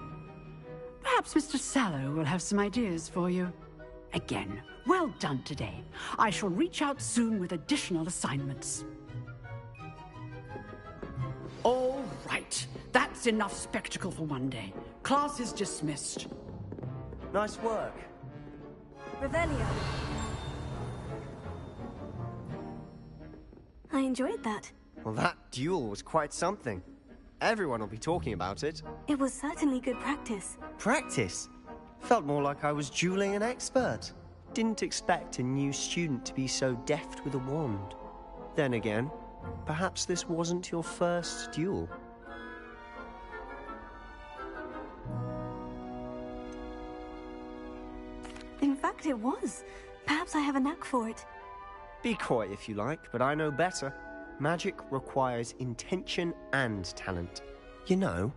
Perhaps Mr. Sallow will have some ideas for you. Again, well done today. I shall reach out soon with additional assignments. All right. That's enough spectacle for one day. Class is dismissed. Nice work. Revelio. I enjoyed that. Well, that duel was quite something. Everyone will be talking about it. It was certainly good practice. Practice? Felt more like I was dueling an expert. Didn't expect a new student to be so deft with a wand. Then again, perhaps this wasn't your first duel. In fact, it was. Perhaps I have a knack for it. Be quiet if you like, but I know better. Magic requires intention and talent. You know,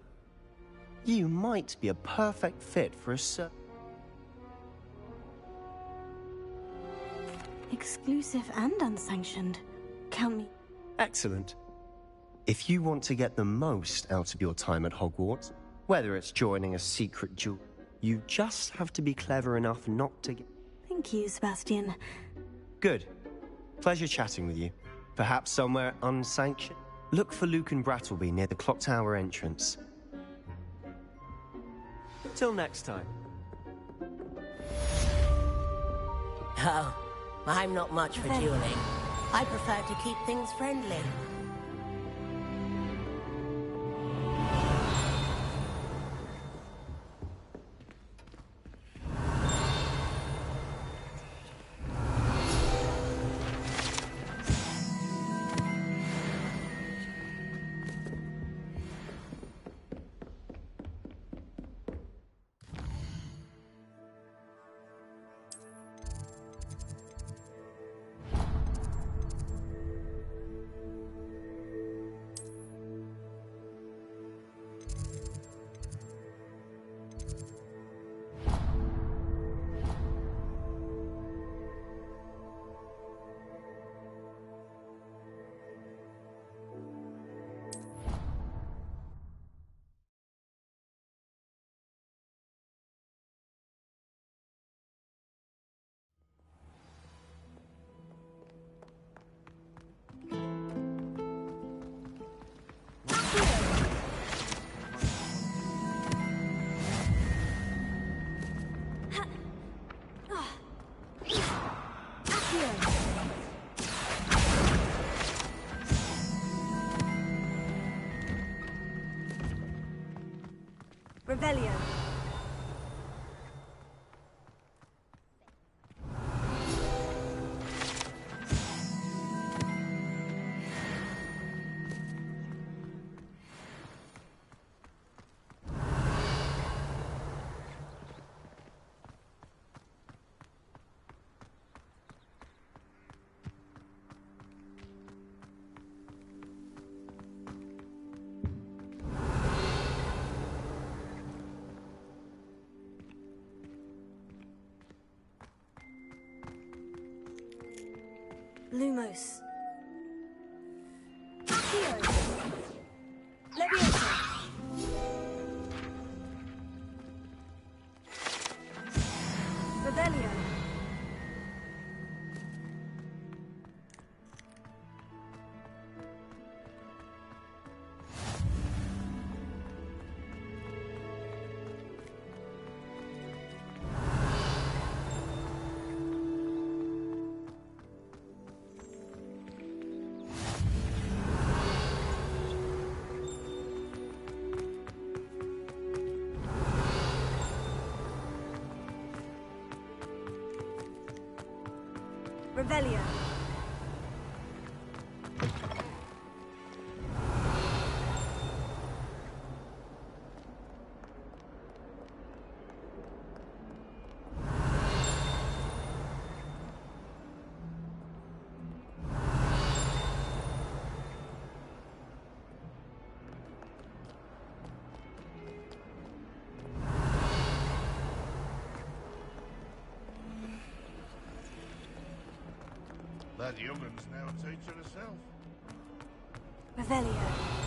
you might be a perfect fit for a Exclusive and unsanctioned. Count me. Excellent. If you want to get the most out of your time at Hogwarts, whether it's joining a secret duel, you just have to be clever enough not to get... Thank you, Sebastian. Good. Pleasure chatting with you. Perhaps somewhere unsanctioned? Look for Luke and Brattleby near the clock tower entrance. Till next time. Oh, I'm not much for dueling. I prefer to keep things friendly. Revelio. Lumos. Accio. Leviosa. Revelio. Revelio. That youngun's now a teacher herself. Revelio.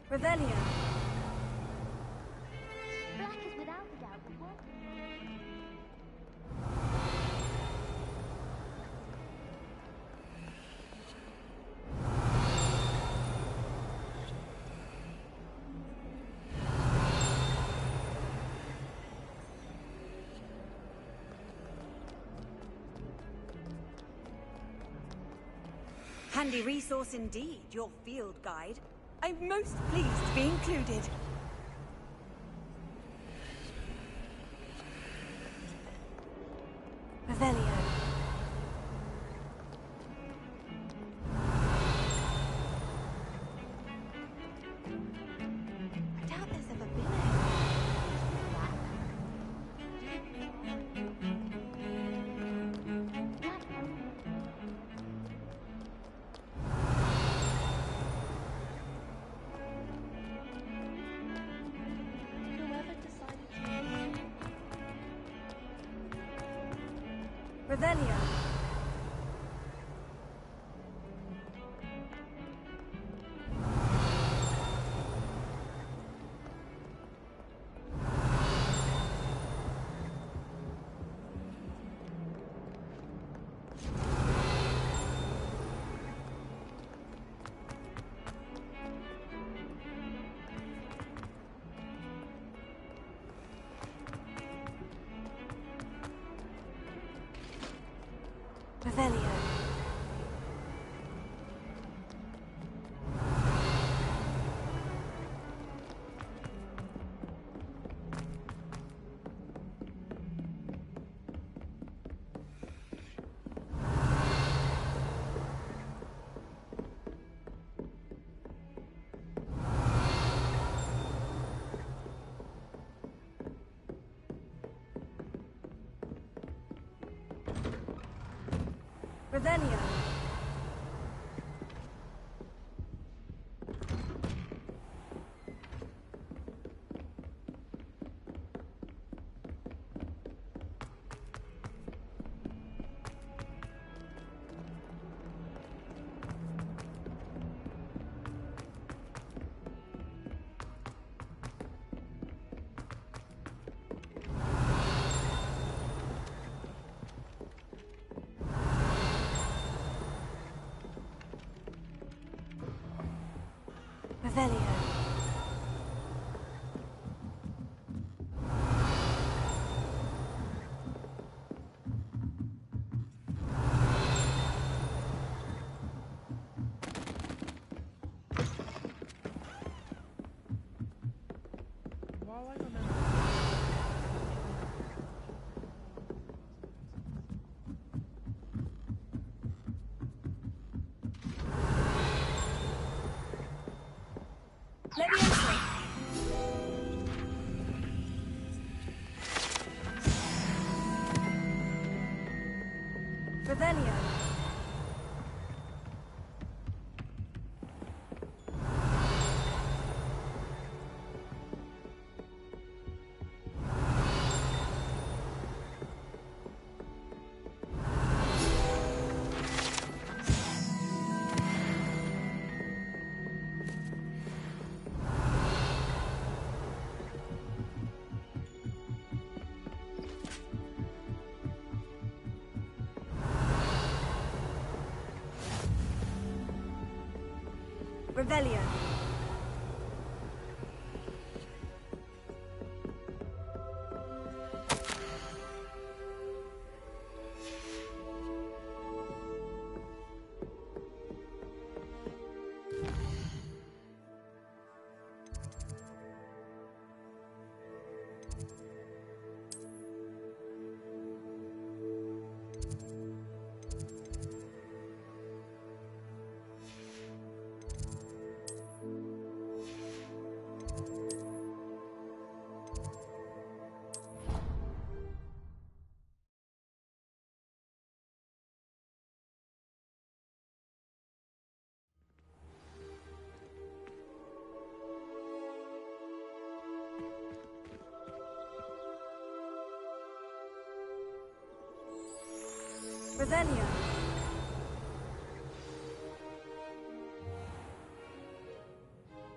Revelio. Black is without a doubt the work. Handy resource indeed, your field guide. I'm most pleased to be included. Revelio. I doubt there's ever been a... Revelio. Revelio. Revelio. Revelio. Let me enter. Revelio. Revelio. Revelio.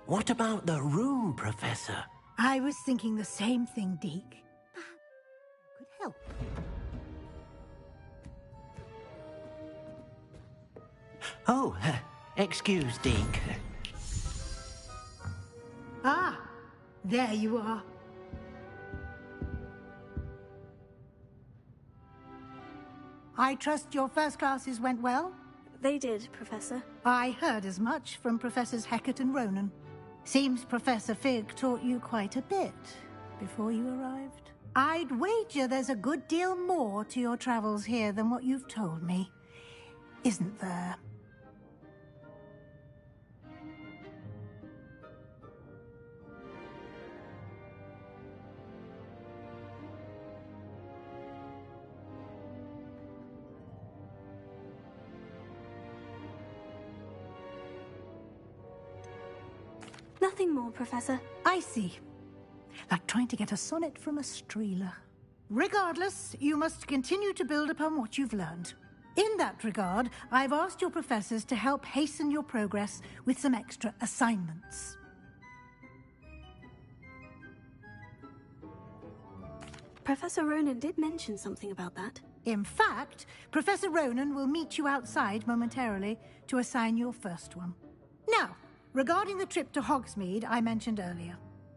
What about the room, Professor? I was thinking the same thing, Deke. You could help. Oh, excuse, Deke. Ah, there you are. I trust your first classes went well? They did, Professor. I heard as much from Professors Hecat and Ronan. Seems Professor Fig taught you quite a bit before you arrived. I'd wager there's a good deal more to your travels here than what you've told me. Isn't there? Nothing more, Professor. I see. Like trying to get a sonnet from a streeler. Regardless, you must continue to build upon what you've learned. In that regard, I've asked your professors to help hasten your progress with some extra assignments. Professor Ronan did mention something about that. In fact, Professor Ronan will meet you outside momentarily to assign your first one. Now, regarding the trip to Hogsmeade I mentioned earlier,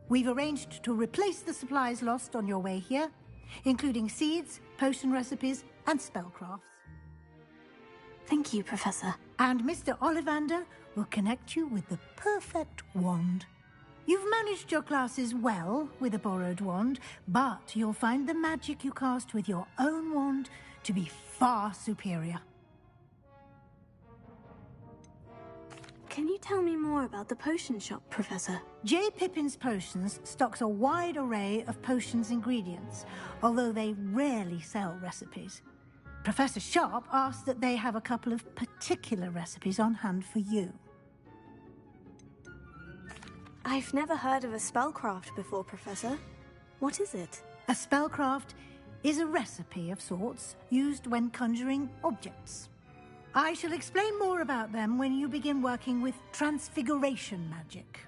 we've arranged to replace the supplies lost on your way here, including seeds, potion recipes, and spellcrafts. Thank you, Professor. And Mr. Ollivander will connect you with the perfect wand. You've managed your classes well with a borrowed wand, but you'll find the magic you cast with your own wand to be far superior. Can you tell me more about the potion shop, Professor? J. Pippin's Potions stocks a wide array of potions ingredients, although they rarely sell recipes. Professor Sharp asked that they have a couple of particular recipes on hand for you. I've never heard of a spellcraft before, Professor. What is it? A spellcraft is a recipe of sorts used when conjuring objects. I shall explain more about them when you begin working with transfiguration magic.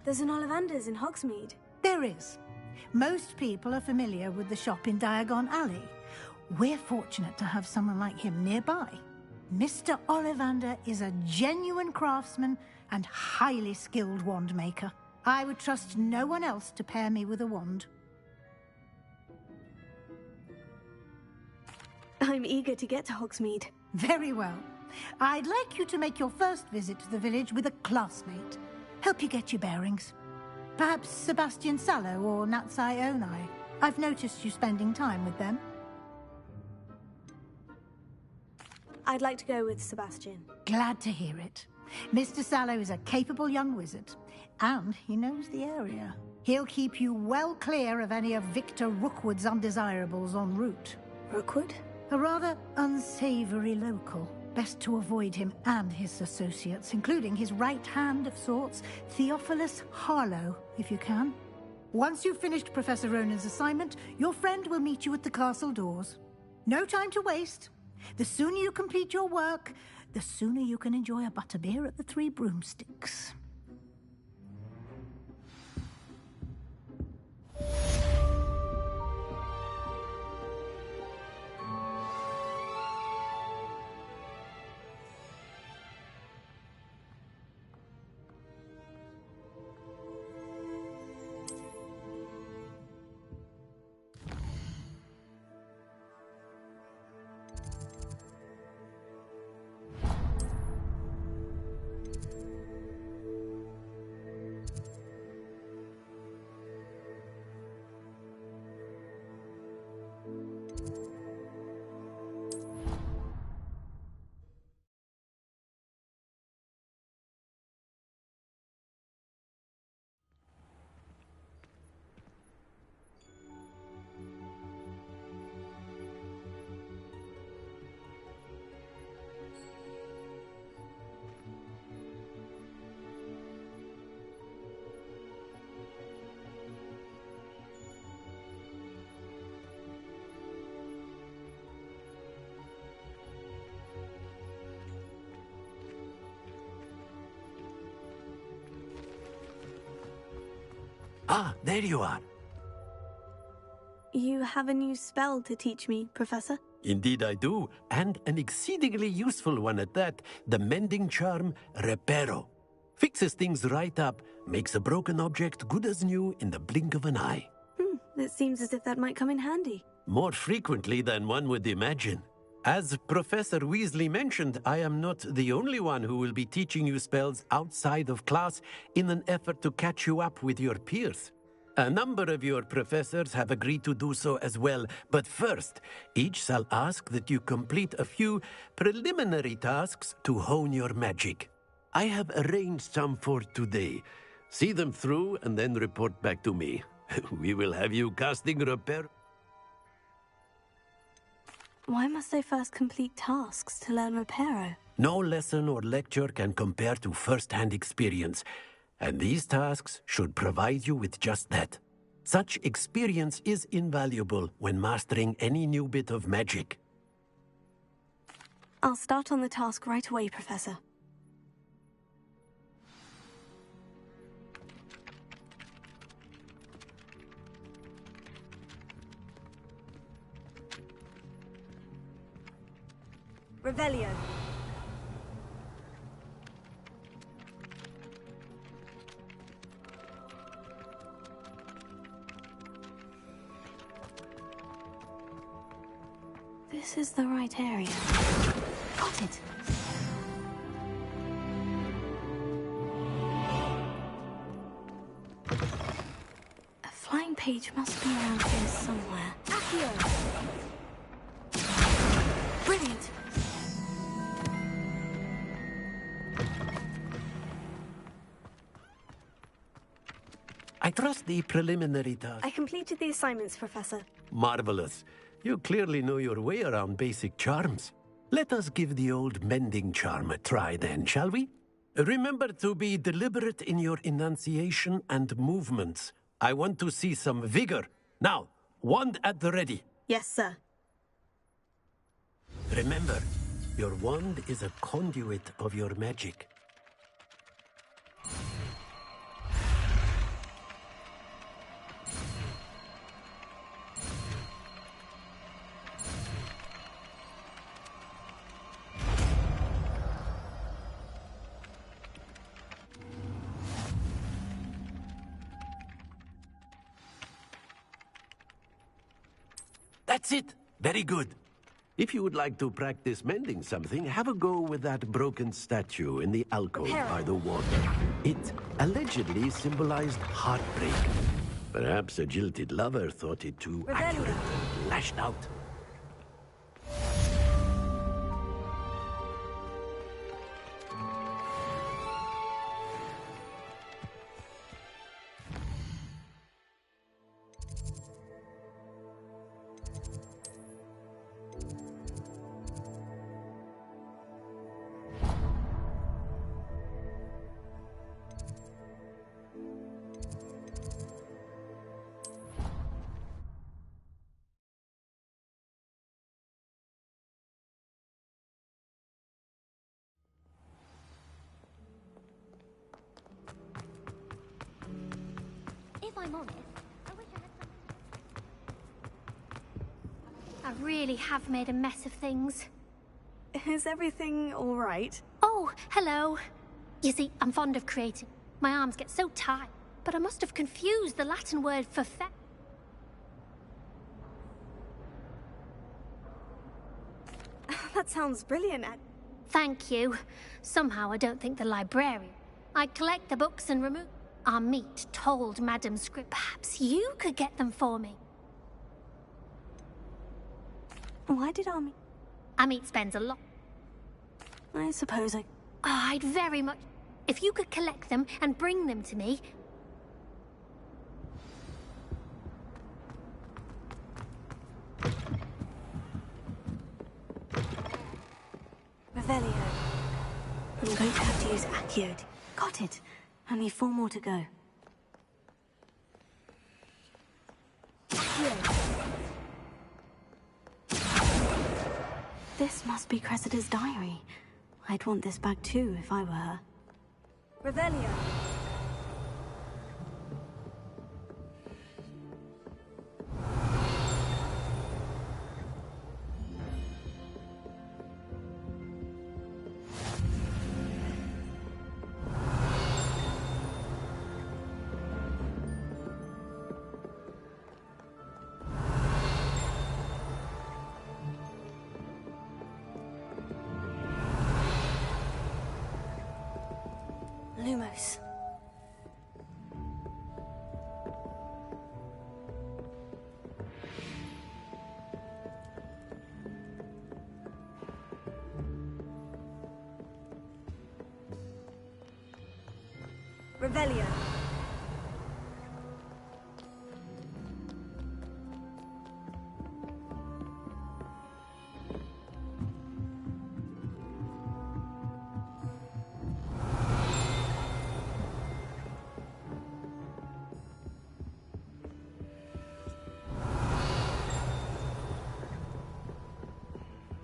There's an Ollivander's in Hogsmeade. There is. Most people are familiar with the shop in Diagon Alley. We're fortunate to have someone like him nearby. Mr. Ollivander is a genuine craftsman and highly skilled wand maker. I would trust no one else to pair me with a wand. I'm eager to get to Hogsmeade. Very well. I'd like you to make your first visit to the village with a classmate. Help you get your bearings. Perhaps Sebastian Sallow or Natsai Onai. I've noticed you spending time with them. I'd like to go with Sebastian. Glad to hear it. Mr. Sallow is a capable young wizard, and he knows the area. He'll keep you well clear of any of Victor Rookwood's undesirables en route. Rookwood? A rather unsavory local. Best to avoid him and his associates, including his right hand of sorts, Theophilus Harlow, if you can. Once you've finished Professor Ronan's assignment, your friend will meet you at the castle doors. No time to waste. The sooner you complete your work, the sooner you can enjoy a butterbeer at the Three Broomsticks. Ah, there you are. You have a new spell to teach me, Professor? Indeed I do, and an exceedingly useful one at that. The mending charm, Reparo. Fixes things right up, makes a broken object good as new in the blink of an eye. It seems as if that might come in handy. More frequently than one would imagine. As Professor Weasley mentioned, I am not the only one who will be teaching you spells outside of class in an effort to catch you up with your peers. A number of your professors have agreed to do so as well, but first, each shall ask that you complete a few preliminary tasks to hone your magic. I have arranged some for today. See them through and then report back to me. We will have you casting repair. Why must I first complete tasks to learn Reparo? No lesson or lecture can compare to first-hand experience, and these tasks should provide you with just that. Such experience is invaluable when mastering any new bit of magic. I'll start on the task right away, Professor. Revelio. This is the right area. Got it. A flying page must be around here somewhere. Accio! Brilliant! I trust the preliminary task. I completed the assignments, Professor. Marvelous. You clearly know your way around basic charms. Let us give the old mending charm a try then, shall we? Remember to be deliberate in your enunciation and movements. I want to see some vigor. Now, wand at the ready. Yes, sir. Remember, your wand is a conduit of your magic. That's it. Very good. If you would like to practice mending something, have a go with that broken statue in the alcove by the water. It allegedly symbolized heartbreak. Perhaps a jilted lover thought it too accurate and lashed out. I'm honest, I wish I really have made a mess of things. Is everything all right? Oh, hello. You see, I'm fond of creating. My arms get so tight, but I must have confused the Latin word for That sounds brilliant. Thank you. Somehow I don't think the librarian. I'd collect the books and remove... Amit told Madam Script perhaps you could get them for me. Why did Amit... Amit spends a lot. I suppose I... Oh, I'd very much... If you could collect them and bring them to me... Revelio. I'm going to have to use Accio. Got it. Only 4 more to go. This must be Cressida's diary. I'd want this back too if I were her. Revelio. Lumos. Revelio.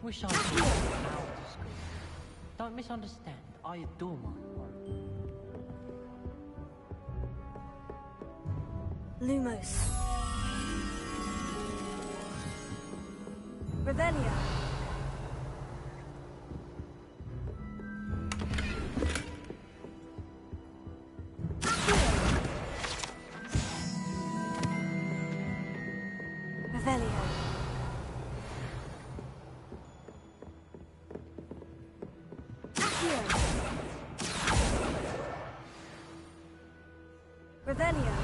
Wish I could go out to school. Don't misunderstand. I adore my home. Lumos. Revelio. Revelio. Revelio.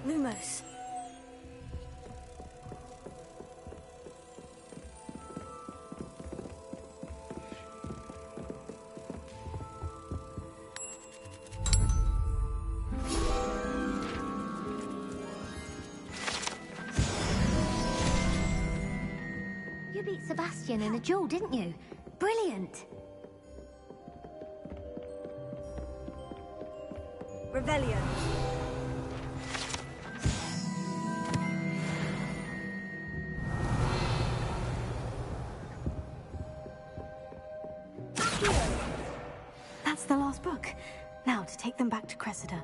Lumos. You beat Sebastian in a duel, didn't you? Brilliant. Revelio. That's the last book. Now to take them back to Cressida.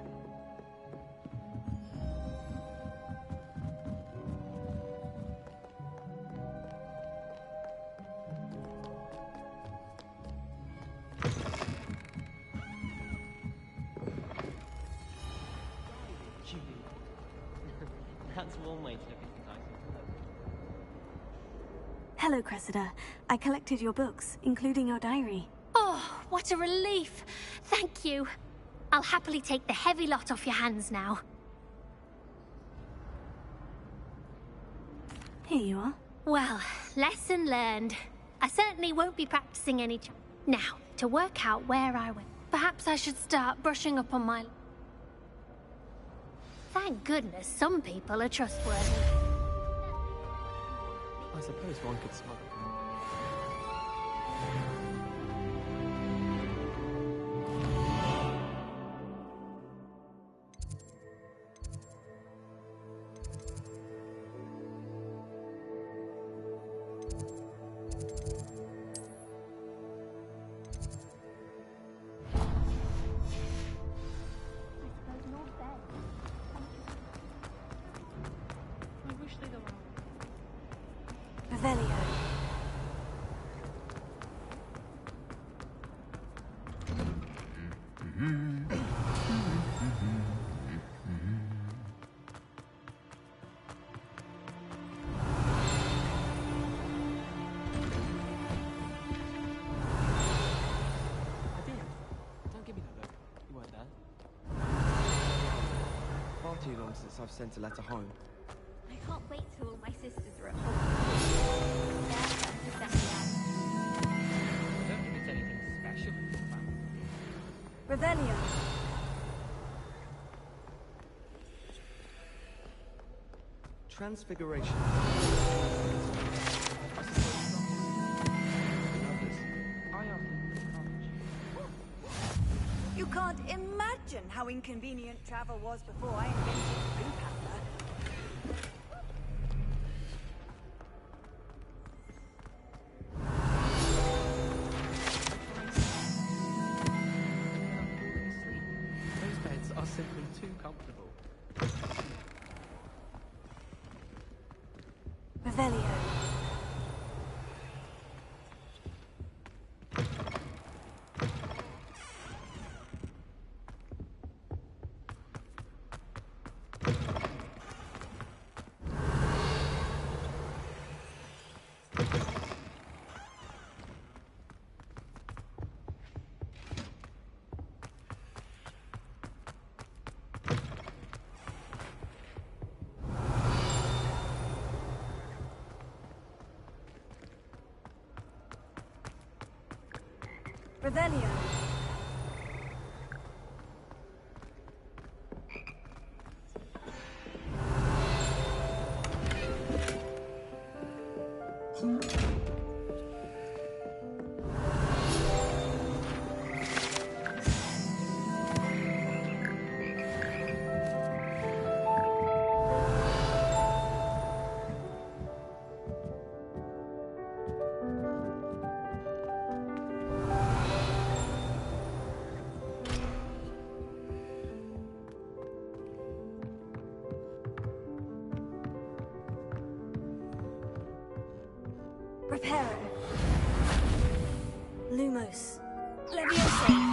That's one way to look at the title. Hello, Cressida. I collected your books, including your diary. Oh, what a relief. Thank you. I'll happily take the heavy lot off your hands now. Here you are. Well, lesson learned. I certainly won't be practicing any... Now, to work out where I went. Perhaps I should start brushing up on my... Thank goodness some people are trustworthy. I suppose one could smuggle. Revelio. Don't give me that look. You weren't there. Far too long since I've sent a letter home. I can't wait till all my sisters are at home. I don't think it's anything special about it. Revelio. Transfiguration. You can't imagine how inconvenient travel was before I invented Blue Panther. Those beds are simply too comfortable. Revelio. Revelio. Reparo. Lumos. Levioso.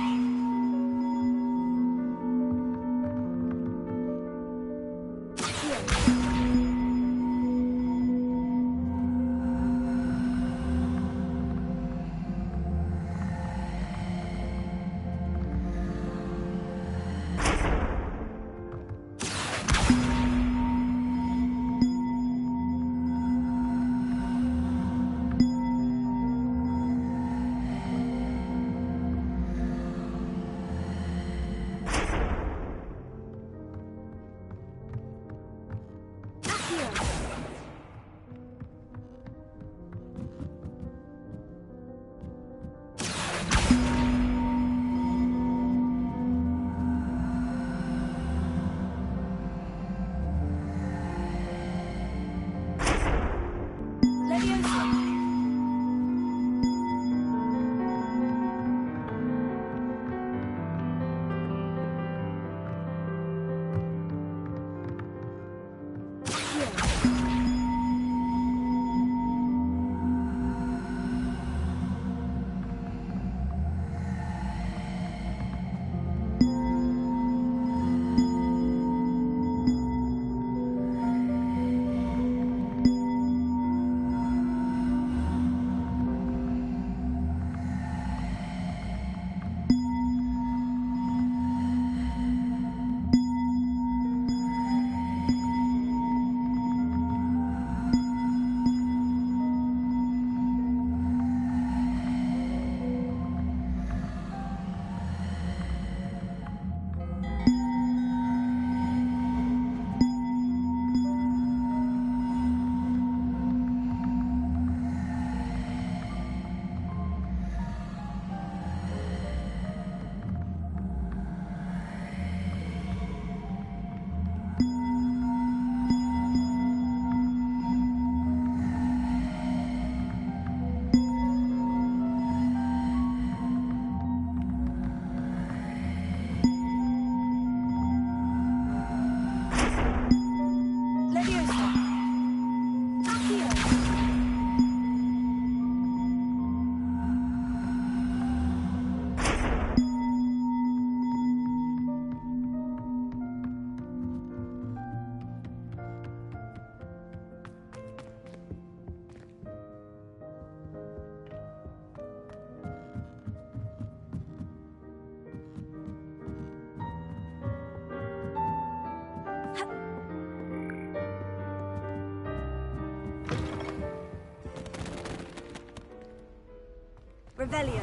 Revelio.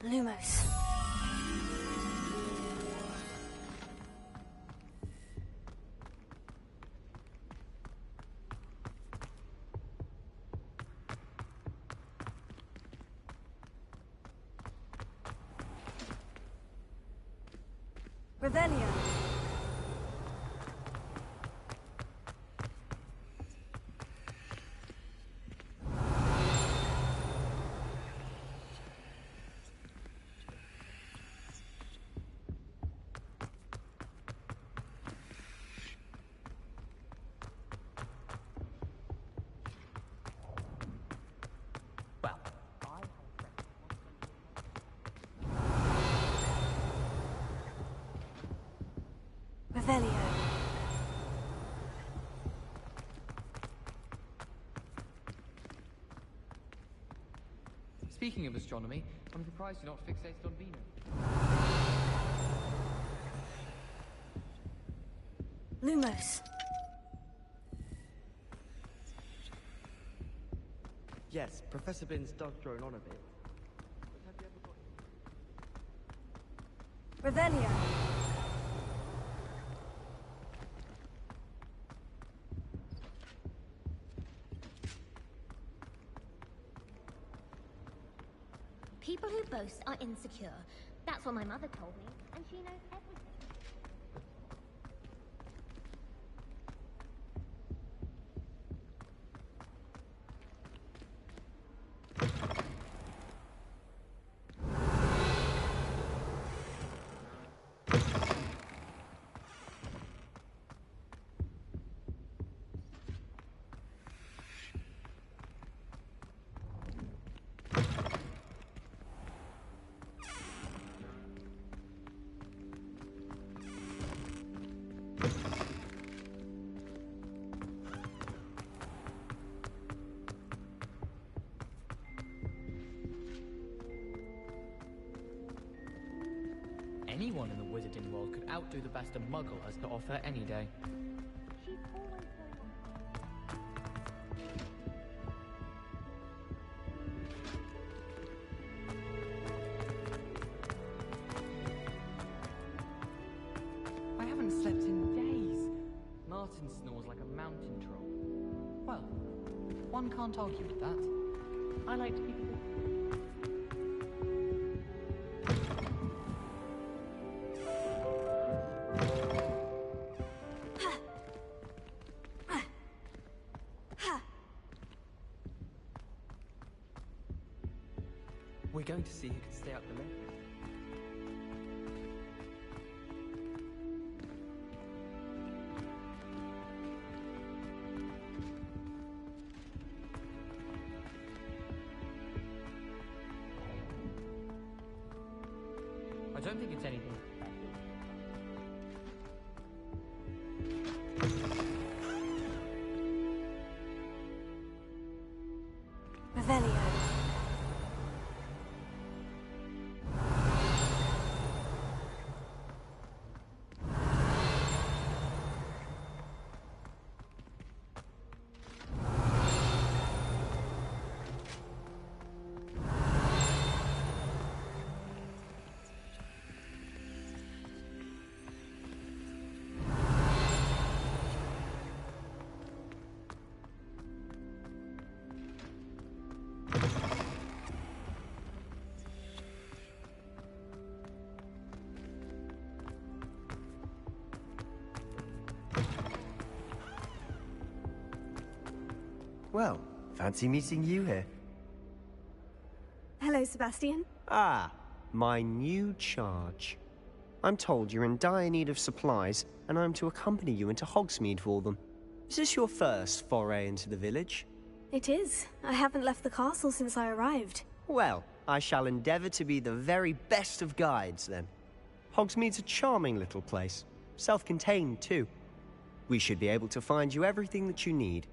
Lumos. Revelio. Revelio. Speaking of astronomy, I'm surprised you're not fixated on Venus. Lumos. Yes, Professor Binns does drone on a bit. Revelio. People who boast are insecure. That's what my mother told me, and she knows everything. Anyone in the wizarding world could outdo the best a muggle has to offer any day. I haven't slept in days. Martin snores like a mountain troll. Well, one can't argue with that. I like to keep it. We're going to see who can stay up the latest. I don't think it's anything. Revelio. Well, fancy meeting you here. Hello, Sebastian. Ah, my new charge. I'm told you're in dire need of supplies, and I'm to accompany you into Hogsmeade for them. Is this your first foray into the village? It is. I haven't left the castle since I arrived. Well, I shall endeavour to be the very best of guides, then. Hogsmeade's a charming little place. Self-contained, too. We should be able to find you everything that you need.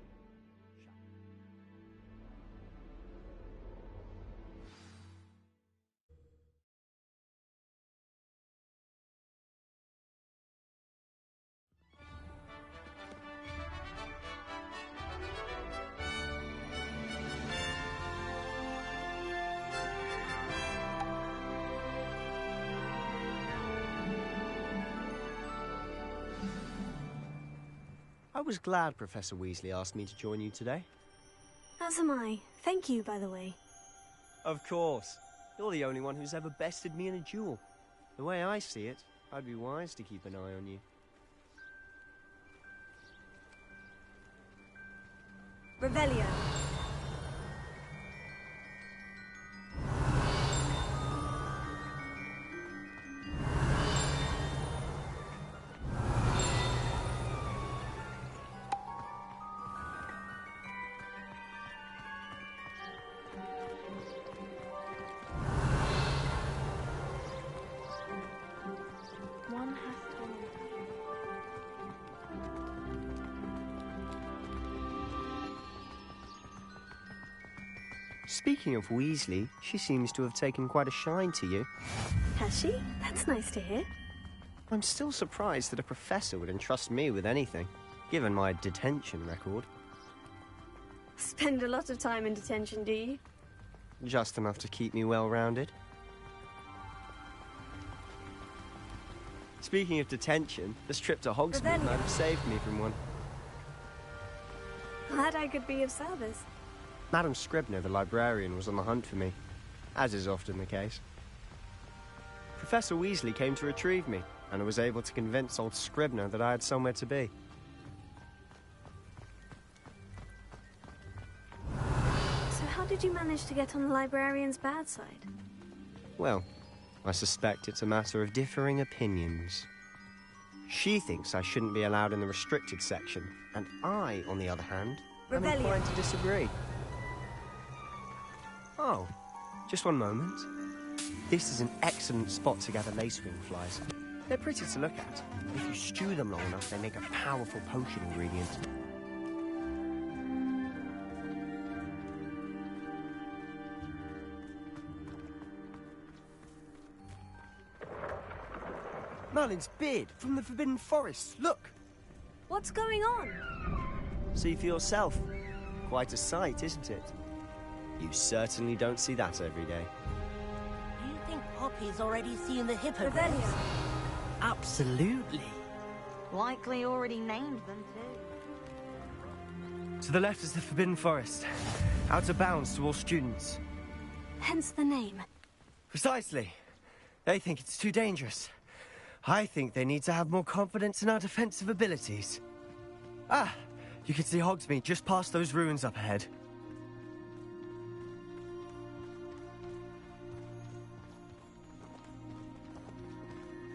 I was glad Professor Weasley asked me to join you today. As am I. Thank you, by the way. Of course. You're the only one who's ever bested me in a duel. The way I see it, I'd be wise to keep an eye on you. Revelio. One has to. Speaking of Weasley, she seems to have taken quite a shine to you. Has she? That's nice to hear. I'm still surprised that a professor would entrust me with anything, given my detention record. Spend a lot of time in detention, do you? Just enough to keep me well-rounded. Speaking of detention, this trip to Hogsmeade might have saved me from one. Glad I could be of service. Madam Scribner, the librarian, was on the hunt for me, as is often the case. Professor Weasley came to retrieve me, and I was able to convince old Scribner that I had somewhere to be. So how did you manage to get on the librarian's bad side? Well, I suspect it's a matter of differing opinions. She thinks I shouldn't be allowed in the restricted section, and I, on the other hand, am inclined to disagree. Oh, just one moment. This is an excellent spot to gather lacewing flies. They're pretty to look at. If you stew them long enough, they make a powerful potion ingredient. Merlin's beard from the Forbidden Forest. Look! What's going on? See for yourself. Quite a sight, isn't it? You certainly don't see that every day. Do you think Poppy's already seen the hippogriffs? Revelio. Absolutely. Likely already named them too. To the left is the Forbidden Forest. Out of bounds to all students. Hence the name. Precisely. They think it's too dangerous. I think they need to have more confidence in our defensive abilities. Ah, you can see Hogsmeade just past those ruins up ahead.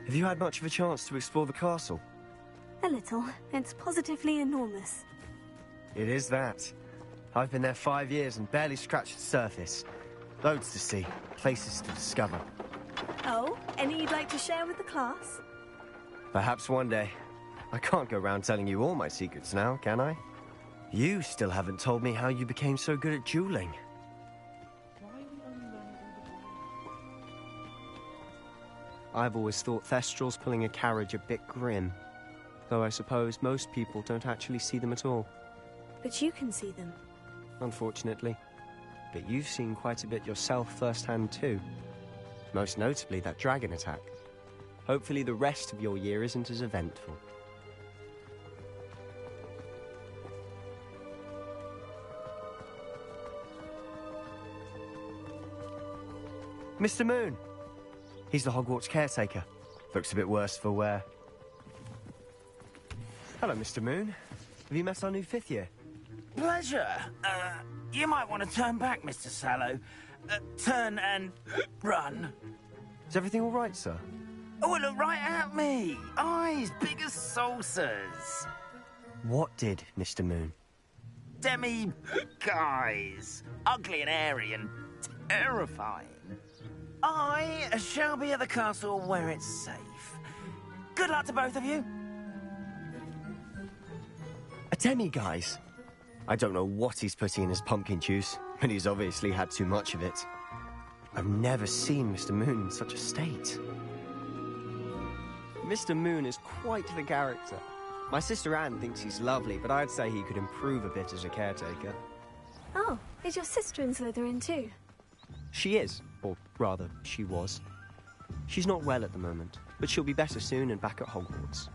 Have you had much of a chance to explore the castle? A little. It's positively enormous. It is that. I've been there 5 years and barely scratched the surface. Loads to see, places to discover. Oh, any you'd like to share with the class? Perhaps one day. I can't go around telling you all my secrets now, can I? You still haven't told me how you became so good at dueling. I've always thought Thestrals pulling a carriage a bit grim. Though I suppose most people don't actually see them at all. But you can see them. Unfortunately. But you've seen quite a bit yourself firsthand too. Most notably that dragon attack. Hopefully the rest of your year isn't as eventful. Mr. Moon! He's the Hogwarts caretaker. Looks a bit worse for wear. Hello, Mr. Moon. Have you met our new 5th year? Pleasure. You might want to turn back, Mr. Sallow. Turn and run. Is everything all right, sir? Oh, look right at me. Eyes big as saucers. What did, Mr. Moon? Demi-guys. Ugly and airy and terrifying. I shall be at the castle where it's safe. Good luck to both of you. A demi-guise? I don't know what he's putting in his pumpkin juice, but he's obviously had too much of it. I've never seen Mr. Moon in such a state. Mr. Moon is quite the character. My sister Anne thinks he's lovely, but I'd say he could improve a bit as a caretaker. Oh, is your sister in Slytherin too? She is, or rather, she was. She's not well at the moment, but she'll be better soon and back at Hogwarts.